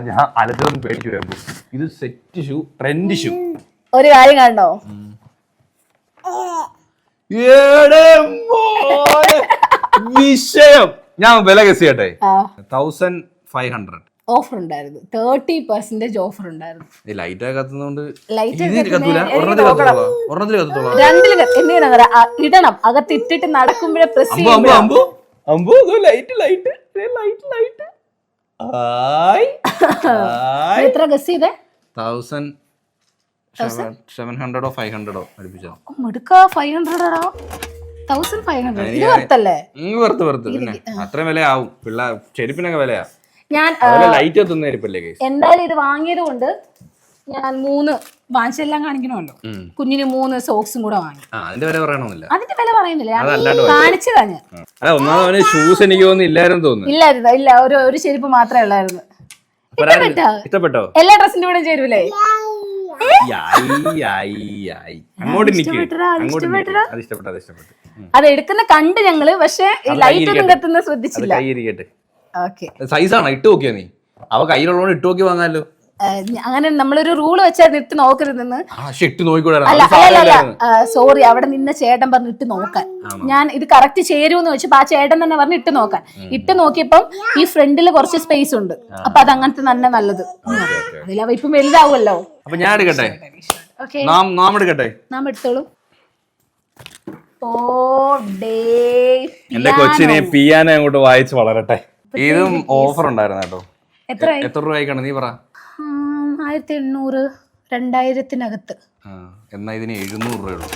ഞാൻ അലത്തൊന്നും പേടിച്ചു വരുമ്പോ ഇത് സെറ്റ് ഷൂ, ട്രെൻഡ് ഷൂ. ഒരു കാര്യം കണ്ടോ, വിഷയം. ഞാൻ വില ഗസ് ചെയ്യട്ടെ. 1500 ഓഫർ ഉണ്ടായിരുന്നു. 30% ഓഫർ ഉണ്ടായിരുന്നു. ലൈറ്റ് കത്തുന്നോണ്ട് ഇടണം, അകത്തിട്ടിട്ട് നടക്കുമ്പോഴേ പ്രസ് എത്ര ഗസ് ചെയ്തേ? 1700 500 അടുപ്പിച്ചോ. മിടുക്ക, 500 1500. ഇത് വರ್ತല്ലേ? പിന്നെ അത്രയും വില ആവും. പിള്ളേർ ചെരുപ്പിനൊക്കെ വിലയാ. ഞാൻ ലൈറ്റ് എത്തുന്ന ചെരുപ്പല്ലേ? എന്തായാലും ഇത് വാങ്ങിയത് കൊണ്ട് ഞാൻ 3 വാങ്ങിച്ചെല്ലാം കാണിക്കണമല്ലോ. കുഞ്ഞിന് 3 സോക്സും കൂടെ വാങ്ങി. അതിന്റെ വില പറയണമെന്നില്ല. അതിന്റെ വില പറയുന്നില്ല, കാണിച്ചതാ ഞാൻ. ഒന്നാമത് ഷൂസ് എനിക്ക് തോന്നുന്നു ഇല്ല, ഒരു ചെരുപ്പ് മാത്രമേ ഉള്ളായിരുന്നു. ഇഷ്ടപ്പെട്ടോ? എല്ലാ ഡ്രസ്സിന്റെ കൂടെ ചേരുവല്ലേ? അത് എടുക്കുന്ന കണ്ട് ഞങ്ങള്, പക്ഷെ ലൈറ്റ് ഒന്നും കത്തുന്ന ശ്രദ്ധിച്ചില്ല. സൈസാണ് ഇട്ട് നോക്കിയോ നീ? അവ കയ്യിലുള്ളതുകൊണ്ട് ഇട്ട് നോക്കി വാങ്ങാലോ. അങ്ങനെ നമ്മളൊരു റൂള് വെച്ചാൽ ഇട്ട് നോക്കരുതെന്ന്. സോറി, അവിടെ നിന്ന ചേട്ടൻ പറഞ്ഞു ഇട്ട് നോക്കാൻ. ഞാൻ ഇത് കറക്റ്റ് ചേരുമെന്ന് വെച്ചപ്പോ ആ ചേട്ടൻ തന്നെ പറഞ്ഞു ഇട്ട് നോക്കാൻ. ഇട്ട് നോക്കിയപ്പം ഈ ഫ്രണ്ടില് കുറച്ച് സ്പേസ് ഉണ്ട്, അപ്പൊ അത് അങ്ങനത്തെ തന്നെ നല്ലത്. അതിലാ ഇപ്പം വലുതാവുമല്ലോ. അപ്പൊ ഞാൻ എടുക്കട്ടെ? നാം എടുത്തോളൂ. എന്റെ കൊച്ചിനെ പിയാനോ അങ്ങോട്ട് വായിച്ച് വളരട്ടെ. ഇതും ഓഫർ ഉണ്ടായിരുന്നു കേട്ടോ. എത്ര രൂപയ്ക്കാണ് നീ പറ? 1800 2000-നകത്ത്. എന്നാ ഇതിന് 700 രൂപയുള്ളൂ.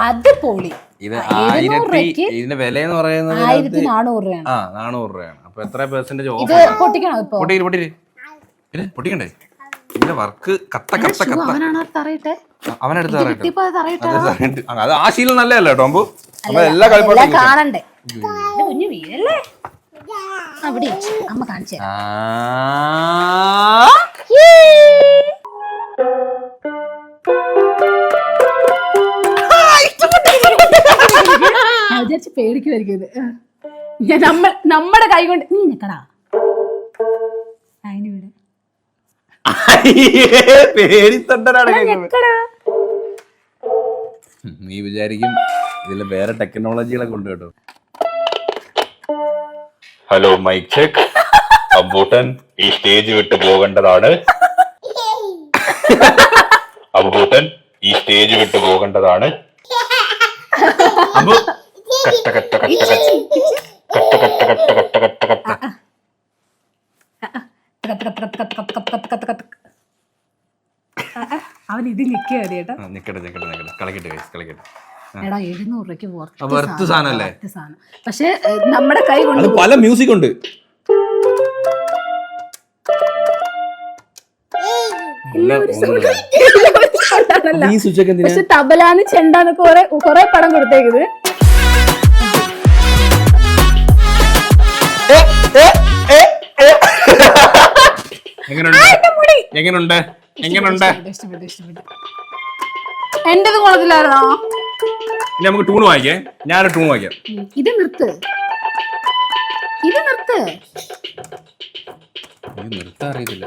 അത് പൊളി. ഇത് 1000. ഇതിന്റെ വില എന്ന് പറയുന്നത് 1400 രൂപയാണ്. 400 രൂപയാണ്. അപ്പൊ എത്ര പെർസെന്റേജ് ഓഫ്? ഇത് പൊട്ടിക്കണോ ഇപ്പൊ? പൊട്ടിക്കണ്ടേ? ഇതിന്റെ വർക്ക് അവനെടുത്ത് അത് ആ ശീലം നല്ലതല്ല കേട്ടോ. അപ്പൊ എല്ലാ കളിപ്പാട്ടും കാണണ്ടേ? കുഞ്ഞു വീഴല്ലേ? അവിടെ അമ്മ കാണിച്ചു. വിചാരിച്ച് പേടിക്കുമായിരിക്കും. ഞാൻ നമ്മുടെ കൈ കൊണ്ട് നീ നിക്കടാ. അതിന് വീട് നീ വിചാരിക്കും ഇതിൽ വേറെ ടെക്നോളജികളൊക്കെ ഉണ്ട് കേട്ടോ. Hello, mic check. അമ്പൂട്ടൻ ഈ സ്റ്റേജ് വിട്ട് പോകേണ്ടതാണ്. അമ്പൂട്ടൻ ഈ സ്റ്റേജ് വിട്ട് പോകേണ്ടതാണ്. കട്ട കട്ട കട്ട കട്ട കട്ട കട്ട കട്ട കട്ട കട്ട. അവൻ ഇത് നിൽക്കുകയാണ് കേട്ടോ. കളിക്കട്ടെ. എടാ 700 രൂപയ്ക്ക് വർത്ത് സാധനമല്ലേ? പക്ഷെ നമ്മുടെ കൈ കൊണ്ട് പല മ്യൂസിക് ഉണ്ട്. അതുകൊണ്ടാണല്ലോ. ഈ സ്വിച്ച് ഒക്കെ എന്തിനാ? പക്ഷെ തബലാന്ന് ചെണ്ടാന്നൊക്കെ കുറെ പടം കൊടുത്തേക്കുന്നത്. എങ്ങനുണ്ട്? എന്റേത് കൊള്ളത്തില്ലായിരുന്നോ? ഇനി നമുക്ക് ടൂൺ വായിക്കേ. ഞാനൊരു ടൂൺ വായിക്കാം. ഇത് നിർത്ത്. നിർത്താൻ അറിയത്തില്ല.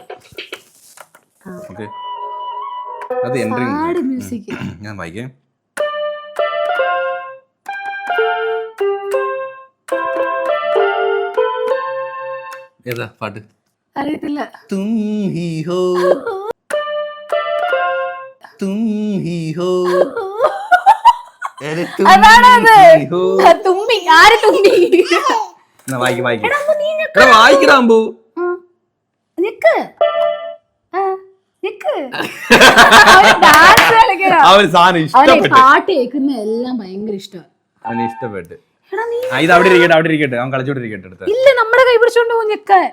ഓക്കെ, അത് എൻട്രി മ്യൂസിക് ഞാൻ വായിക്കേ. ഏതാ പാട്ട്? അറിയത്തില്ല. തും ഹി ഹോ തും ഹി ഹോ. തുമ്പി. ആര് തുമ്പി? വായിക്കാമ്പോ നിക്ക്. പാട്ട് കേൾക്കുന്ന എല്ലാം ഭയങ്കര ഇഷ്ടമാണ്. അവന് ഇഷ്ടപ്പെട്ട്. ഇത് അവിടെ ഇരിക്കട്ടെ, അവൻ കളിച്ചോണ്ടിരിക്കട്ടെ. ഇല്ല, നമ്മുടെ കൈ പിടിച്ചോണ്ട് പോകും ഞെക്കാൻ.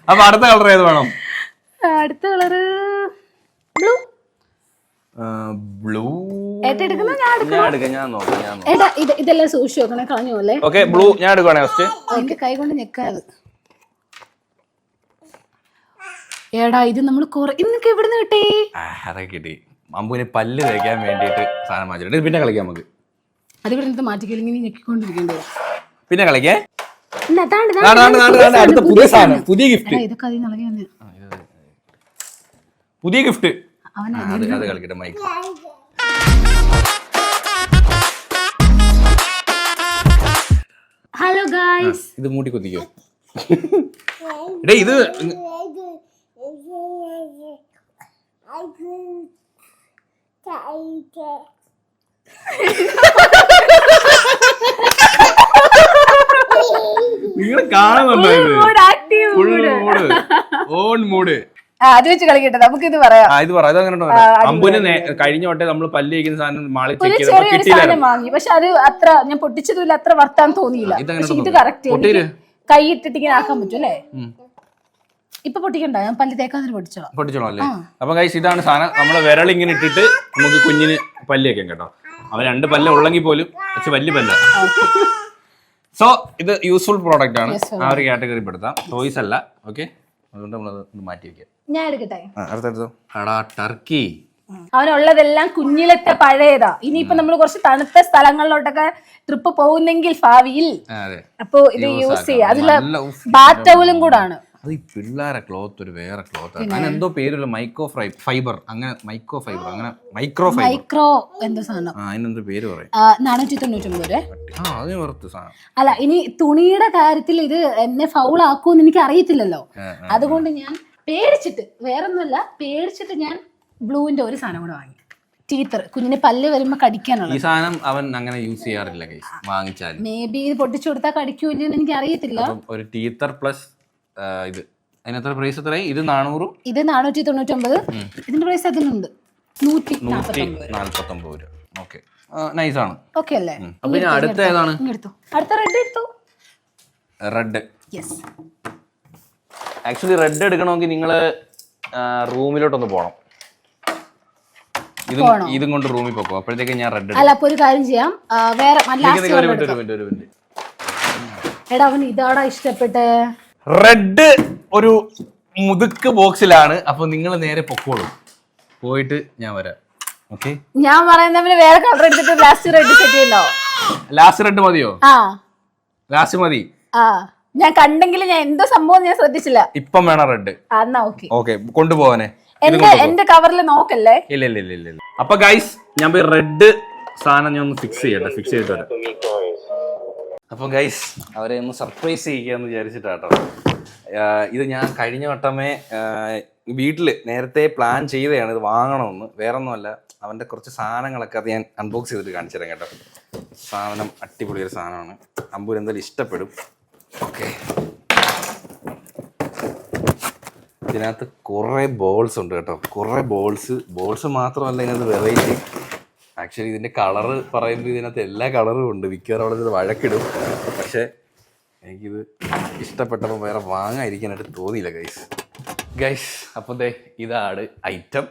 അപ്പൊ അടുത്ത കളർ ഏത് വേണം? അടുത്ത കളറ് ബ്ലൂ. ബ്ലൂ ഇതെല്ലാം സൂക്ഷിച്ചു നോക്കണേ, കളഞ്ഞു പോലെ. ഓക്കെ, ബ്ലൂ ഞാൻ എടുക്കുവാണേ ഫസ്റ്റ്. എന്റെ കൈ കൊണ്ട് ഞെക്കാത്. ഏടാ, ഇത് നമ്മൾ ഇന്നൊക്കെ എവിടുന്ന് കിട്ടി? അതൊക്കെ കിട്ടി. അമ്പുവിന് പല്ല് തേക്കാൻ വേണ്ടിട്ട് സാധനം വാങ്ങിച്ചിട്ട് പിന്നെ കളിക്കാം നമുക്ക്. അത് ഇവിടെ മാറ്റിക്കില്ലെങ്കിൽ ഞെക്കിക്കൊണ്ടിരിക്കേണ്ടത്. പിന്നെ കളിക്കേ. അടുത്ത പുതിയ സാധനം, പുതിയ ഗിഫ്റ്റ്. ഇതൊക്കെ അതിൽ നൽകിയ പുതിയ ഗിഫ്റ്റ്. അത് കളിക്കട്ടെ മൈക്ക്. Hello guys. ഇത് മൂടി കുത്തിക്കോ. എടേ ഇത് നിങ്ങൾ കാണുന്നുണ്ടോ? On mood. അത് വെച്ച് കളിക്കട്ടെ, നമുക്ക് ഇത് പറയാം. അമ്പുന് കഴിഞ്ഞ വട്ടേ നമ്മൾ പല്ല് കഴിക്കുന്ന സാധനം മാളി സാധനം വാങ്ങി, പക്ഷെ അത് അത്ര ഞാൻ പൊട്ടിച്ചതില്ല, അത്ര വർത്താൻ തോന്നിയില്ല. ഇത് കറക്റ്റ് കൈ ഇട്ടിട്ട് ഇങ്ങനെ ആക്കാൻ പറ്റും അല്ലേ? ഇപ്പൊ പൊട്ടിക്കണ്ട, ഞാൻ പല്ല് തേക്കാൻ പൊട്ടിച്ചോളാം അല്ലേ? അപ്പൊ ഗൈസ് ഇതാണ് സാധനം. നമ്മള് വിരൽ ഇങ്ങനെ ഇട്ടിട്ട് നമുക്ക് കുഞ്ഞിന് പല്ല് വെക്കാം കേട്ടോ. അവൻ 2 പല്ല് ഉള്ളെങ്കിൽ പോലും പക്ഷെ വലിയ പല്ല. സോ ഇത് യൂസ്ഫുൾ പ്രോഡക്റ്റ് ആണ്. ആ ഒരു കാറ്റഗറി പെടുത്താം. ടോയ്സ് അല്ല. ഓക്കെ, അതുകൊണ്ട് നമ്മളത് മാറ്റി വെക്കാം. ഞാൻ എടുക്കട്ടെ. അടുത്തടുത്തോ. ടർക്കി. അവനുള്ളതെല്ലാം കുഞ്ഞിലത്തെ പഴയതാ. ഇനിയിപ്പോ നമ്മൾ കുറച്ച് തണുത്ത സ്ഥലങ്ങളിലോട്ടൊക്കെ ട്രിപ്പ് പോകുന്നെങ്കിൽ ഭാവിയിൽ അപ്പൊ ഇത് യൂസ് ചെയ്യാം. അതില് ബാത്ത് ടവലും കൂടാണ്. അത് ഈ പിള്ളേരെ ക്ലോത്ത് ഒരു വേറെ ക്ലോത്ത് ആണ്. അതിന് എന്തോ പേരുള്ള മൈക്രോ ഫൈബർ, അങ്ങനെ മൈക്രോ ഫൈബർ, അങ്ങനെ മൈക്രോ എന്തോ സാധനം. അതിനെന്തോ പേര് പറയും. 499 അതിന് വെറുത്ത് സാധനം. അല്ല, ഇനി തുണിയുടെ കാര്യത്തിൽ ഇത് എന്നെ ഫൗൾ ആക്കുമെന്ന് എനിക്ക് അറിയത്തില്ലല്ലോ. അതുകൊണ്ട് ഞാൻ പേടിച്ചിട്ട്, വേറൊന്നുമല്ല, പേടിച്ചിട്ട് ഞാൻ ബ്ലൂവിന്റെ ഒരു സാധനം കൂടെ വാങ്ങി. ടീത്തർ, കുഞ്ഞിന് പല്ല് വരുമ്പോ കടിക്കാനുള്ള ഈ സാധനം. അവൻ അങ്ങനെ യൂസ് ചെയ്യാറില്ല വാങ്ങിച്ചാൽ. മേ ബി ഇത് പൊട്ടിച്ചു കൊടുത്താൽ കടിക്കൂല്ലെന്ന് എനിക്ക് അറിയത്തില്ല. ഒരു ടീത്തർ പ്ലസ് ഇത് അതിനത്ര പ്രൈസ് എത്ര? ഇത് 400, ഇത് 499. ഇതിന്റെ പ്രൈസ് അതിലുണ്ട് 149 രൂപ. ഓക്കെ, നൈസ് ആണ്. ഓക്കെ അല്ലേ? അപ്പൊ ഇനി അടുത്ത ഏതാണ്? അടുത്ത റെഡ് എടുത്തു. റെഡ്. യെസ്. ആക്ച്വലി റെഡ് എടുക്കണമെങ്കിൽ നിങ്ങള് റൂമിലോട്ടൊന്ന് പോണം. ഇതും കൊണ്ട് റൂമിൽ പോക്കോ. അപ്പോഴത്തേക്ക് ഞാൻ റെഡ്. അല്ല, അപ്പൊ ഒരു കാര്യം ചെയ്യാം. വേറെ എടാ, അവന് ഇതാടാ ഇഷ്ടപ്പെട്ടെ. റെഡ് ഒരു മുതുക്ക് ബോക്സിലാണ്. അപ്പൊ നിങ്ങൾ നേരെ പൊക്കോളൂ, പോയിട്ട് ഞാൻ വരാം. ഓക്കെ, ഞാൻ പറയുന്നവന് വേറെ കളർ എടുത്തിട്ട് ലാസ്റ്റ് റെഡ് സെറ്റ് ചെയ്യല്ലോ. ലാസ്റ്റ് റെഡ് മതിയോ? ലാസ്റ്റ് മതി. ഞാൻ കണ്ടെങ്കിൽ ഞാൻ എന്തോ സംഭവം ഞാൻ ശ്രദ്ധിച്ചില്ല. ഇപ്പം വേണം റെഡ്. എന്നാ ഓക്കെ. ഓക്കെ, കൊണ്ടുപോവാനെ. എന്റെ കവറിൽ നോക്കല്ലേ. ഇല്ല ഇല്ല ഇല്ല ഇല്ല. അപ്പൊ ഗൈസ്, ഞാൻ പോയി റെഡ് സാധനം ഞാൻ ഒന്ന് ഫിക്സ് ചെയ്യട്ടെ. ഫിക്സ് ചെയ്തിട്ട് വരാം. അപ്പൊ ഗൈസ്, അവരെ ഒന്ന് സർപ്രൈസ് ചെയ്യാന്ന് വിചാരിച്ചിട്ടാട്ടോ. ഇത് ഞാൻ കഴിഞ്ഞ വട്ടമേ വീട്ടിൽ നേരത്തെ പ്ലാൻ ചെയ്തതാണ് ഇത് വാങ്ങണമെന്ന്. വേറൊന്നുമല്ല, അവൻ്റെ കുറച്ച് സാധനങ്ങളൊക്കെ അത് ഞാൻ അൺബോക്സ് ചെയ്തിട്ട് കാണിച്ചു തരാം കേട്ടോ. സാധനം അടിപൊളിയൊരു സാധനമാണ്. അമ്പൂര് എന്തായാലും ഇഷ്ടപ്പെടും. ഓക്കെ, ഇതിനകത്ത് കുറേ ബോൾസ് ഉണ്ട് കേട്ടോ. കുറേ ബോൾസ് മാത്രമല്ല, ഇതിനകത്ത് വെറൈറ്റി. ആക്ച്വലി ഇതിൻ്റെ കളറ് പറയുമ്പോൾ ഇതിനകത്ത് എല്ലാ കളറും ഉണ്ട്. മിക്കവാറും അവിടെ ഇത് വഴക്കിടും. പക്ഷേ എനിക്കിത് ഇഷ്ടപ്പെട്ടപ്പോൾ വേറെ വാങ്ങാതിരിക്കാനായിട്ട് തോന്നിയില്ല ഗൈസ്. അപ്പോൾ ഇതാണ് ഐറ്റം.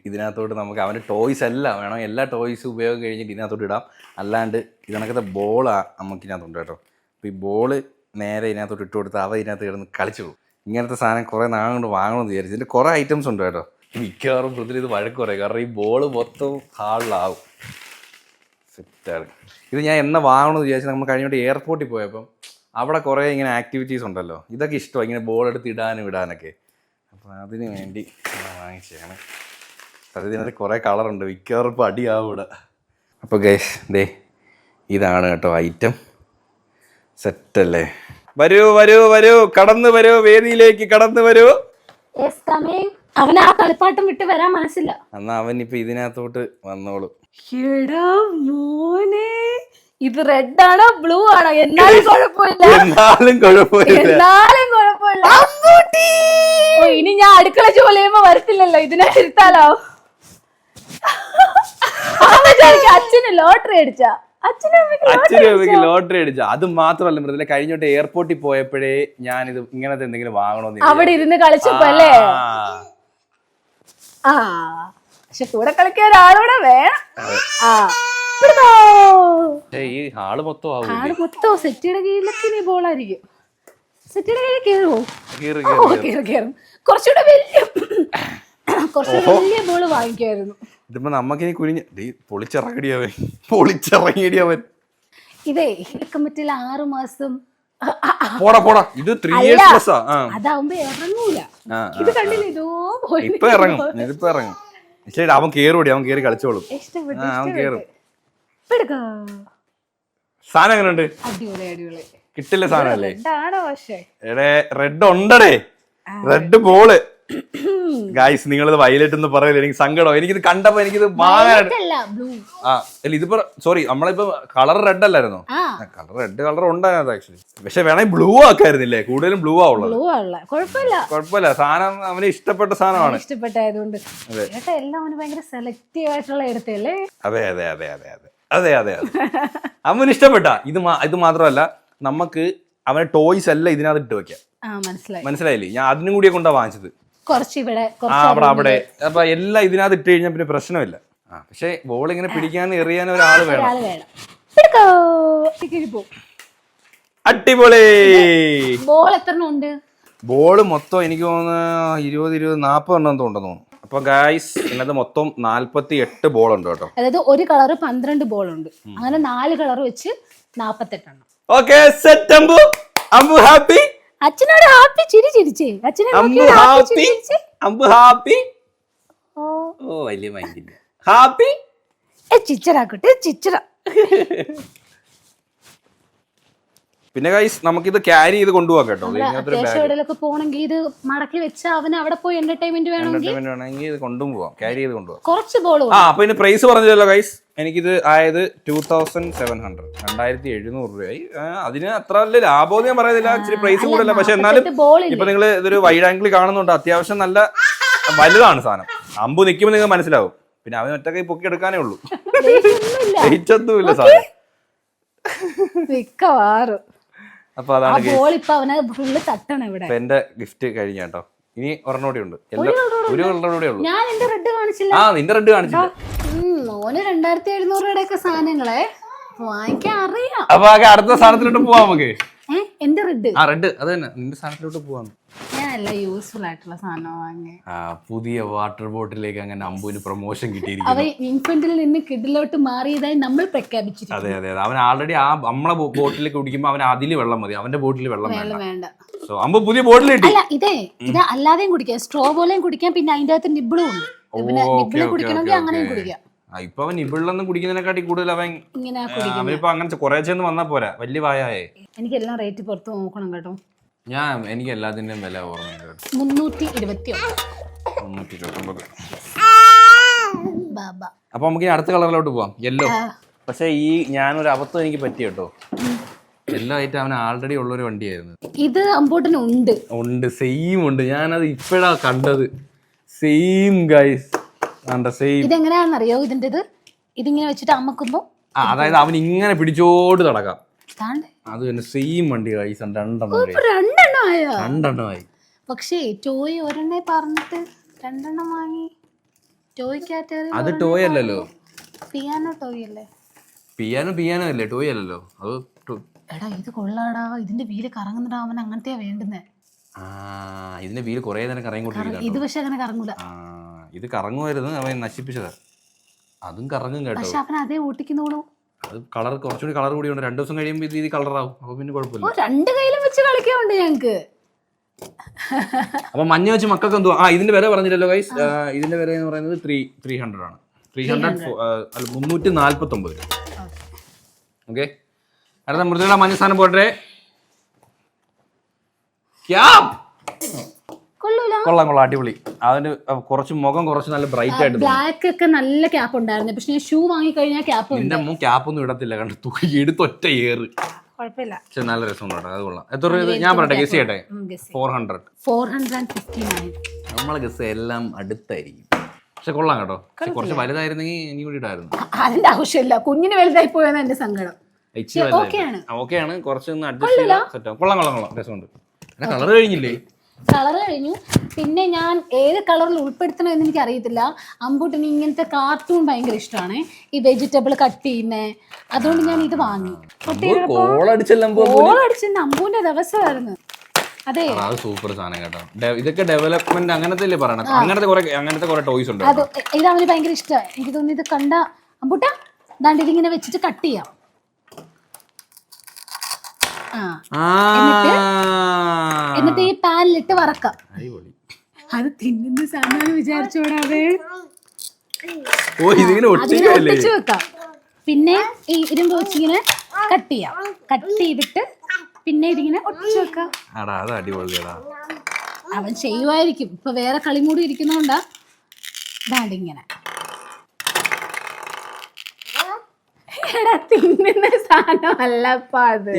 ഇതിനകത്തോട്ട് നമുക്ക് അവൻ്റെ ടോയ്സ് എല്ലാം വേണം. എല്ലാ ടോയ്സും ഉപയോഗം കഴിഞ്ഞിട്ട് ഇതിനകത്തോട്ട് ഇടാം. അല്ലാണ്ട് ഇതിനകത്തെ ബോളാണ് നമുക്ക് ഇതിനകത്തുണ്ട് കേട്ടോ. അപ്പോൾ ഈ ബോള് നേരെ ഇതിനകത്തോട്ട് ഇട്ട് കൊടുത്ത് അവ ഇതിനകത്ത് കിടന്ന് കളിച്ചു പോകും. ഇങ്ങനത്തെ സാധനം കുറേ നാളുകൊണ്ട് വാങ്ങണമെന്ന് വിചാരിച്ചു. ഇതിൻ്റെ കുറേ ഐറ്റംസ് ഉണ്ട് കേട്ടോ. മിക്കവാറും പൃഥ്വി ഇത് വഴക്ക് പറയും, കാരണം ഈ ബോള് മൊത്തം ഹാളിലാവും. സെറ്റാണ് ഇത്. ഞാൻ എന്നെ വാങ്ങണമെന്ന് വിചാരിച്ചാൽ നമ്മൾ കഴിഞ്ഞിട്ട് എയർപോർട്ടിൽ പോയപ്പം അവിടെ കുറേ ഇങ്ങനെ ആക്ടിവിറ്റീസ് ഉണ്ടല്ലോ. ഇതൊക്കെ ഇഷ്ടമാണ്, ഇങ്ങനെ ബോൾ എടുത്ത് ഇടാനും ഇടാനൊക്കെ. അപ്പോൾ അതിന് വേണ്ടി വാങ്ങിച്ചതാണ്. അത് ഇതിനകത്ത് കുറേ കളറുണ്ട്, മിക്കവാറും ഇപ്പോൾ അടിയാവും ഇവിടെ. അപ്പോൾ ഗൈസ് ഇതാണ് കേട്ടോ ഐറ്റം. സെറ്റല്ലേ? വരൂ വരൂ വരൂ, കടന്നു വരൂ, വേദിയിലേക്ക് കടന്നു വരൂ. അവന് ആ കളിപ്പാട്ടം വിട്ട് വരാൻ മനസ്സില്ല. എന്നാ അവൻ ഇപ്പൊ ഇതിനകത്തോട്ട് വന്നോളൂ. മോനെ, ഇത് റെഡ് ആണോ ബ്ലൂ ആണോ? എന്നാലും കുഴപ്പമില്ല. ഇനി ഞാൻ അടുക്കള ജോലി ചെയ്യുമ്പോ വരത്തില്ലല്ലോ, ഇതിനെ ഇരുത്താലോ. അച്ഛന് ലോട്ടറി അടിച്ചാ, അച്ഛനും ലോട്ടറി അടിച്ച. അത് മാത്രമല്ല മൃദുല, കഴിഞ്ഞോട്ട് എയർപോർട്ടിൽ പോയപ്പോഴേ ഞാനിത് ഇങ്ങനത്തെ എന്തെങ്കിലും വാങ്ങണമെന്ന് അവിടെ ഇരുന്ന് കളിച്ചപ്പോ അല്ലേ. ആ പക്ഷെ കൂടെ കളിക്കാൻ ഒരാളൂടെ വേണം. ഈ ഹാള് മൊത്തം സെറ്റിയുടെ കീഴിലൊക്കെ നീ ബോളായിരിക്കും. സെറ്റിയുടെ കീഴിൽ കേറുവോ? കേറും. കുറച്ചുകൂടെ വലിയ ബോള് വാങ്ങിക്കായിരുന്നു. ഇതിപ്പോ നമ്മക്കിനി കുനിഞ്ഞ പൊളിച്ചിറങ്ങിയവൻ. ഇതേ കമ്മിറ്റിയിൽ 6 മാസം പോടാ ഇത് 3 years പ്ലസ്. അതാവുമ്പോ ഇറങ്ങൂല. ഇത് കണ്ടില്ല, ഇതിപ്പോ ഇറങ്ങും. ശരി, അവൻ കേറി കളിച്ചോളും. അവൻ കേറും. സാധനം എങ്ങനെയുണ്ട്? അടിപൊളി. കിട്ടില്ല സാധനല്ലേ? റെഡ് ഉണ്ടടേ, റെഡ് ബോള്. ഗായ്സ്, നിങ്ങളിത് വയലറ്റ് എന്ന് പറയില്ല, എനിക്ക് സങ്കടം. എനിക്കിത് കണ്ടപ്പോ എനിക്കിത് ഇതിപ്പോ സോറി, നമ്മളിപ്പോ കളർ റെഡ് അല്ലായിരുന്നോ? കളർ ഉണ്ടായിരുന്നു ആക്ച്വലി. പക്ഷെ വേണമെങ്കിൽ ബ്ലൂ ആക്കായിരുന്നില്ലേ? കൂടുതലും ബ്ലൂ ആവുള്ളത്. കുഴപ്പമില്ല, സാധനം അവന് ഇഷ്ടപ്പെട്ട സാധനമാണ്. ഇഷ്ടപ്പെട്ടായതുകൊണ്ട് എല്ലാം ഭയങ്കര സെലക്റ്റീവ് ആയിട്ടുള്ള എടുത്തല്ലേ. അതെ അവന് ഇഷ്ടപ്പെട്ട ഇത് മാത്രമല്ല, നമുക്ക് അവന്റെ ടോയ്സ് എല്ലാം ഇതിനകത്ത് ഇട്ട് വെക്കാം. മനസ്സിലായില്ലേ? ഞാൻ അതിനും കൂടിയെ കൊണ്ടാ വാങ്ങിച്ചത്. അവിടെ അപ്പൊ എല്ലാം ഇതിനകത്ത് ഇട്ട് കഴിഞ്ഞാൽ പിന്നെ പ്രശ്നമില്ല. പക്ഷെ ബോൾ ഇങ്ങനെ പിടിക്കാനും എറിയാനും ഒരാള് വേണം. അടിപൊളി. ബോള് മൊത്തം എനിക്ക് തോന്നുന്നു 20-40 എണ്ണം തോന്നുന്നു. അപ്പൊ ഗായ്സ്, ഇന്നത്തെ മൊത്തം 48 ബോൾ ഉണ്ട് കേട്ടോ. അതായത് ഒരു കളറ് 12 ബോൾ ഉണ്ട്. അങ്ങനെ 4 കളർ വെച്ച് 48 എണ്ണം. Okay, set. അമ്പു ഹാപ്പി. അച്ഛനോട് ഹാപ്പി ചിരിച്ചേ. അമ്പു ഹാപ്പി. ഓ വലിയ മൈൻഡില്ല. ഹാപ്പി ചിച്ചറാക്കട്ടെ, ചിച്ചറ. പിന്നെ ഗൈസ്, നമുക്കിത് ക്യാരി ചെയ്ത് കൊണ്ടുപോകാം കേട്ടോ. എവിടെയൊക്കെ പോണെങ്കിൽ ഇത് മടക്കി വെച്ചാൽ അവന് അവിടെ പോയി എന്റർടൈൻമെന്റ് വേണമെങ്കിൽ ഇത് കൊണ്ടുപോകാം, ക്യാരി ചെയ്ത് കൊണ്ടുപോകാം. കുറച്ച് ബോൾ. അപ്പൊ ഇതിന് പ്രൈസ് പറഞ്ഞല്ലോ ഗൈസ്. എനിക്കിത് ആയത് 2700, 2700 രൂപയായി. അതിന് അത്ര വലിയ ലാഭം ഞാൻ പറയുന്നില്ല, ഇച്ചിരി പ്രൈസ് കൂടല്ല. പക്ഷെ എന്നാലും ഇപ്പൊ നിങ്ങൾ ഇതൊരു വൈഡ് ആംഗിൾ കാണുന്നുണ്ട്, അത്യാവശ്യം നല്ല വലുതാണ് സാധനം. അമ്പു നിൽക്കുമ്പോൾ നിങ്ങൾ മനസ്സിലാവും. പിന്നെ അവൻ ഒറ്റ കൈ പൊക്കി എടുക്കാനേ ഉള്ളൂ, ഒന്നുമില്ല സാധനം. അപ്പൊ അതാണ് എന്റെ ഗിഫ്റ്റ് കഴിഞ്ഞ കേട്ടോ. ഇനി ഒരെണ്ണോടെ ഉണ്ട്. ഒരു കളറോടെ ഉള്ളൂ. നിന്റെ റെഡ് കാണിച്ചില്ല. 2700 രൂപയുടെ സാധനങ്ങളെ വാങ്ങിക്കാൻ അറിയാം. അപ്പൊ അടുത്ത സാധനത്തിലോട്ട് പോവാം നമുക്ക്. എന്റെ റെഡ് അത് തന്നെ, നിന്റെ സാധനത്തിലോട്ട് പോവാം. യൂസ്ഫുൾ ആയിട്ടുള്ള സാധനം വാങ്ങി. പുതിയ വാട്ടർ ബോട്ടിലേക്ക് അങ്ങനെ അമ്പുവിന് പ്രൊമോഷൻ കിട്ടിയിരിക്കുന്നു. അവൻ ഇൻഫന്റിൽ നിന്ന് കിഡിലോട്ട് മാറിയതായി നമ്മൾ പ്രഖ്യാപിച്ചിരിക്കുന്നു. അതെ അവൻ ആൾറെഡി നമ്മളെ ബോട്ടിലേക്ക് കുടിക്കുമ്പോ അവൻ അതിൽ വെള്ളം മതി, അവന്റെ ബോട്ടിൽ വെള്ളം വേണ്ട. സോ അമ്പു പുതിയ ബോട്ടിൽ കിട്ടി. ഇത് അല്ലാതെയും കുടിക്കാം, സ്ട്രോ പോലെയും കുടിക്കാം. പിന്നെ അതിന്റെ അകത്ത് നിബിളും ഉണ്ട്. കുടിക്കണമെങ്കിൽ അങ്ങനെയും കുടിക്കാം. ഇപ്പൊ അവൻ നിബിളിലൊന്നും കുടിക്കുന്നതിനെക്കാട്ടി കൂടുതൽ അവൻ അവനിപ്പോ അങ്ങനെ കുറെ ചെന്ന് വന്നാ പോരാ, വലിയ വായേ. എനിക്കെല്ലാം റേറ്റ് പുറത്ത് നോക്കണം കേട്ടോ. എനിക്ക് എല്ലാത്തിന്റെയും വില ഓർമ്മയുണ്ട്. 329. അപ്പൊ നമുക്ക് അടുത്ത കളറിലോട്ട് പോവാം, യെല്ലോ. പക്ഷെ ഞാനൊരു അബദ്ധം എനിക്ക് പറ്റി കേട്ടോ. യെല്ലോ ആയിട്ട് അവന് ആൾറെഡി ഉള്ളൊരു വണ്ടിയായിരുന്നു. ഇത് അമ്പോട്ടിനുണ്ട്, സെയിം ഉണ്ട്. ഞാനത് ഇപ്പഴാ കണ്ടത്. Same guys, same. ഇതെങ്ങനെയാണെന്നറിയോ? ഇതിങ്ങനെ വെച്ചിട്ട് അമ്മക്കുമ്പോ അതായത് അവൻ ഇങ്ങനെ പിടിച്ചോട്ട് നടക്കാം. അത് തന്നെ സെയിം വണ്ടി ഗൈസ് രണ്ടെണ്ണമായി. പക്ഷേ ടോയ് ഒരെണ്ണേ പറഞ്ഞിട്ട് രണ്ടെണ്ണം വാങ്ങി. ടോയ്ക്കകത്ത് അത് ടോയ് അല്ലല്ലോ, പിയാനോ ടോയ് അല്ലേ? പിയാനോ അല്ലേ, ടോയ് അല്ലല്ലോ അത്. എടാ ഇത് കൊള്ളാടാ, ഇതിന്റെ വീല് കറങ്ങുന്നടാ, അവൻ അങ്ങനത്തെയാ വേണ്ടുന്നേ. ഇതിന്റെ വീല് കുറെ നേരം കറങ്ങിക്കൊണ്ടിരിക്കുന്നു. ഇത് പക്ഷെ അങ്ങനെ കറങ്ങൂല. ഇത് കറങ്ങുമായിരുന്നു, അവൻ നശിപ്പിച്ചതാ. അതും കറങ്ങും കേട്ടോ. പക്ഷെ അവൻ അതേ ഓട്ടിക്കുന്നോളൂ. അത് കളർ കുറച്ചുകൂടി കളർ കൂടി ഉണ്ട്. 2 ദിവസം കഴിയുമ്പോൾ ഇത് കളറാവും. അപ്പൊ പിന്നെ കുഴപ്പമില്ല. 2 കയ്യിലും വെച്ച് കളിക്കാറുണ്ട് ഞങ്ങക്ക്. അപ്പൊ മഞ്ഞ വെച്ച് മക്കൾക്ക് എന്തോ ഇതിന്റെ വില പറഞ്ഞില്ലല്ലോ ഗൈസ്. ഇതിന്റെ വില എന്ന് പറയുന്നത് 300 ആണ്. 349 രൂപ. ഓക്കെ, അടുത്ത മൃദുല മഞ്ഞ സാധനം പോട്ടെ. കൊള്ളാം, അടിപൊളി. അതിന് കുറച്ച് മുഖം കുറച്ച് നല്ല ബ്രൈറ്റ് ആയിട്ട്. ബ്ലാക്ക് ഒക്കെ നല്ല ക്യാപ്പ് ഉണ്ടായിരുന്നു. പക്ഷെ ഞാൻ ഷൂ വാങ്ങി കഴിഞ്ഞാൽ ക്യാപ്പ് ക്യാപ്പ് ഒന്നും ഇടത്തില്ല, കണ്ടു തൂക്കി എടുത്തൊറ്റ ഏറ്. കുഴപ്പമില്ല, പക്ഷെ നല്ല രസമുണ്ട് കേട്ടോ. അത് കൊള്ളാം. എത്ര രൂപ ഞാൻ പറയട്ടെ, ഗസ് ചെയ്യട്ടെ? 459. നമ്മളെ ഗസ് എല്ലാം അടുത്തായിരിക്കും. പക്ഷെ കൊള്ളാം കേട്ടോ. കുറച്ച് വലുതായിരുന്നെങ്കിൽ ഇനി കൂടി ഇടായിരുന്നു. അതിന്റെ ആവശ്യമില്ല, കുഞ്ഞിന് വലുതായി പോയെന്ന് എന്റെ സങ്കടം. ഓക്കെയാണ്, കുറച്ചൊന്ന് അഡ്ജസ്റ്റ് ചെയ്താൽ സെറ്റ്. കൊള്ളാം, രസമുണ്ട്. കളർ കഴിഞ്ഞില്ലേ? കളർ കഴിഞ്ഞു. പിന്നെ ഞാൻ ഏത് കളറിൽ ഉൾപ്പെടുത്തണം എന്ന് എനിക്ക് അറിയത്തില്ല. അമ്പൂട്ടിന് ഇങ്ങനത്തെ കാർട്ടൂൺ ഭയങ്കര ഇഷ്ടമാണ്, ഈ വെജിറ്റബിൾ കട്ട് ചെയ്യുന്നേ. അതുകൊണ്ട് ഞാൻ ഇത് വാങ്ങി. അമ്പൂന്റെ ദിവസമായിരുന്നു. അതെ, സൂപ്പർ സാധനം കേട്ടോ. ഇതൊക്കെ ഡെവലപ്മെന്റ് അങ്ങനത്തെ പറയണത്. അങ്ങനത്തെ കുറെ ടോയ്സ് ഉണ്ട്. അത് ഇത് അവന് ഭയങ്കര ഇഷ്ടമാണ്. എനിക്ക് തോന്നുന്നു ഇത് കണ്ട അമ്പൂട്ടാ ദാണ്ട് ഇതിങ്ങനെ വെച്ചിട്ട് കട്ട് ചെയ്യാം. എന്നിട്ട് ഈ പാനിലിട്ട് വറക്കാം. അത് തിന്നുന്ന സാധനം വിചാരിച്ചോടാവേ. ഒട്ടിച്ചു വെക്കാം. പിന്നെ ഈ ഇരുമ്പ് വെച്ചിങ്ങനെ കട്ട് ചെയ്യാം. കട്ട് ചെയ്തിട്ട് പിന്നെ ഇതിങ്ങനെ ഒട്ടിച്ചു വെക്കാം. അവൻ ചെയ്യുമായിരിക്കും. ഇപ്പൊ വേറെ കളി മൂടി ഇരിക്കുന്നോണ്ടാ ദാണ്ടിങ്ങനെ. എടാ തിന്നുന്ന സാധനം അല്ലപ്പാ അത്.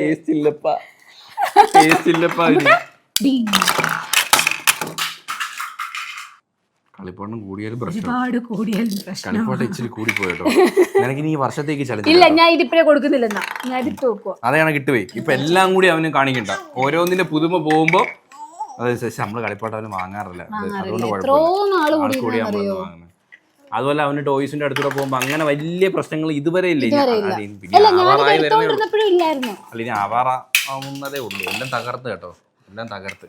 കളിപ്പാട്ടം കൂടിയാലും ഒരുപാട് കൂടിയാലും കളിപ്പാട്ടം ഇച്ചിരി കൂടി പോയിട്ടോ. എനിക്ക് ഈ വർഷത്തേക്ക് ഇല്ല, ഞാൻ ഇതിപ്പഴേ കൊടുക്കുന്നില്ലെന്നാ, ഞാൻ ഇതിട്ട് വെക്കുവാ. അതാണ് കിട്ടുപോയി. ഇപ്പൊ എല്ലാം കൂടി അവന് കാണിക്കണ്ട. ഓരോന്നിന്റെ പുതുമ പോകുമ്പോ അതനുസരിച്ച് നമ്മള് കളിപ്പാട്ടം അവന് വാങ്ങാറില്ല. അതുകൊണ്ട് കുഴപ്പമില്ല. അതുപോലെ അവന് ടോയ്സിന്റെ അടുത്തൂടെ പോകുമ്പോ അങ്ങനെ വലിയ പ്രശ്നങ്ങൾ ഇതുവരെ ഇല്ല. അല്ലെങ്കിൽ ആവാറാവുന്നതേ ഉള്ളൂ. എല്ലാം തകർത്ത് കേട്ടോ, എല്ലാം തകർത്ത്.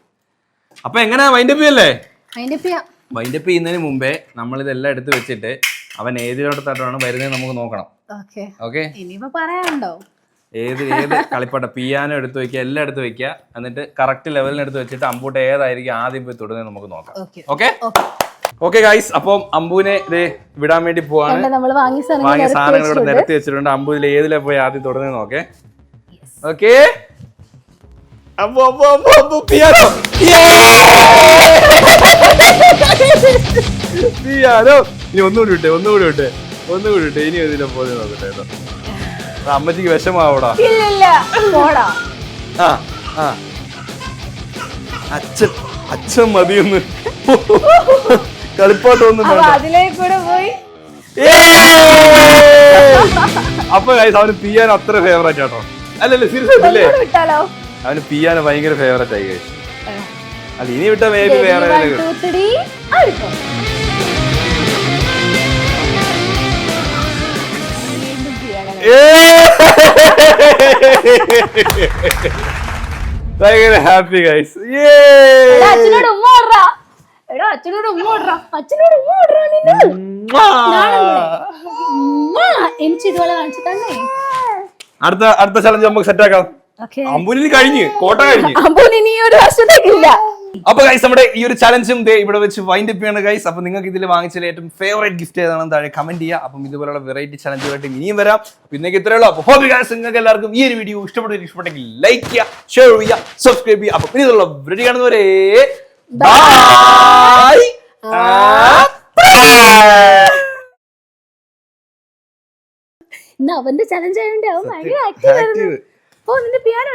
അപ്പൊ എങ്ങനെ വൈൻഡപ്പ് ചെയ്യല്ലേ? വൈൻഡപ്പ് ചെയ്യുന്നതിന് മുമ്പേ നമ്മൾ ഇതെല്ലാം എടുത്ത് വെച്ചിട്ട് അവൻ ഏതിലോട്ടാണ് വരുന്നത് നമുക്ക് നോക്കണം. ഓക്കെ, ഏത് കളിപ്പാട്ട പിയാനോ എടുത്ത് വെക്കുക, എല്ലാം എടുത്ത് വെക്കുക. എന്നിട്ട് കറക്റ്റ് ലെവലിന് എടുത്ത് വെച്ചിട്ട് അമ്പൂട്ട് ഏതായിരിക്കും ആദ്യം പോയി തൊടുന്നത് നമുക്ക് നോക്കാം. ഓക്കെ ഗൈസ്, അപ്പം അമ്പുവിനെ വിടാൻ വേണ്ടി പോവാണ്. വാങ്ങിയ സാധനങ്ങൾ ഇവിടെ നിരത്തി വെച്ചിട്ടുണ്ട്. അമ്പു ഇതിൽ ഏതിലെ പോയി ആദ്യം തൊടുന്നത് നോക്കേ. ഓക്കെ, പിയാനോ ഇനി ഒന്നുകൂടി വിട്ടെ. ഇനി ഇതിലെ പോലെ നോക്കട്ടെ കേട്ടോ. അമ്മച്ചിക്ക് വിഷമാവൂടാ. അച്ഛൻ മതിയൊന്ന് കളിപ്പാട്ടൊന്നും അപ്പൊ അവന് പിയാനോ അത്ര ഫേവറേറ്റ് ആട്ടോ. അല്ലല്ലേ, സീരിയസ് അല്ലേ? അവന് പിയാനോ ഭയങ്കര ഫേവറേറ്റ് ആയി. അല്ല, ഇനി വിട്ട വേറെ ഭയങ്കര ഹാപ്പി ഗൈസ്. അടുത്ത ചലഞ്ച് നമുക്ക് സെറ്റ് ആക്കാം. അമ്പുലിന് കഴിഞ്ഞ് കോട്ട കഴിഞ്ഞ്. അപ്പൊ ഗൈസ്, നമ്മുടെ ഈ ഒരു ചലഞ്ചും ഇവിടെ വെച്ച് വൈൻഡ് അപ്പ് ചെയ്യാണ് ഗൈസ്. അപ്പൊ നിങ്ങൾക്ക് ഇതിൽ വാങ്ങിച്ചതിൽ ഏറ്റവും ഫേവറേറ്റ് ഗിഫ്റ്റ് ഏതാണെന്ന് താഴെ കമന്റ് ചെയ്യുക. അപ്പം ഇതുപോലുള്ള വെറൈറ്റി ചലഞ്ചുമായിട്ട് ഇനിയും വരാം. പിന്നേക്ക് ഇത്രയേ ഉള്ളൂ. അപ്പൊ ഹോപ്പ് ഗൈസ് നിങ്ങൾക്ക് എല്ലാവർക്കും ഈ ഒരു വീഡിയോ ഇഷ്ടപ്പെട്ടെങ്കിൽ ലൈക്ക് ചെയ്യുക, ഷെയർ ചെയ്യുക, സബ്സ്ക്രൈബ് ചെയ്യുക. അപ്പൊ ഇനിയുള്ള വീഡിയോ കാണുന്നവരെ ബൈ. അവന്റെ ചലഞ്ച് ആയതുകൊണ്ട് അവൻ ഭയങ്കര ആക്റ്റീവ് ആയിരുന്നു. നിന്റെ പിയാനോ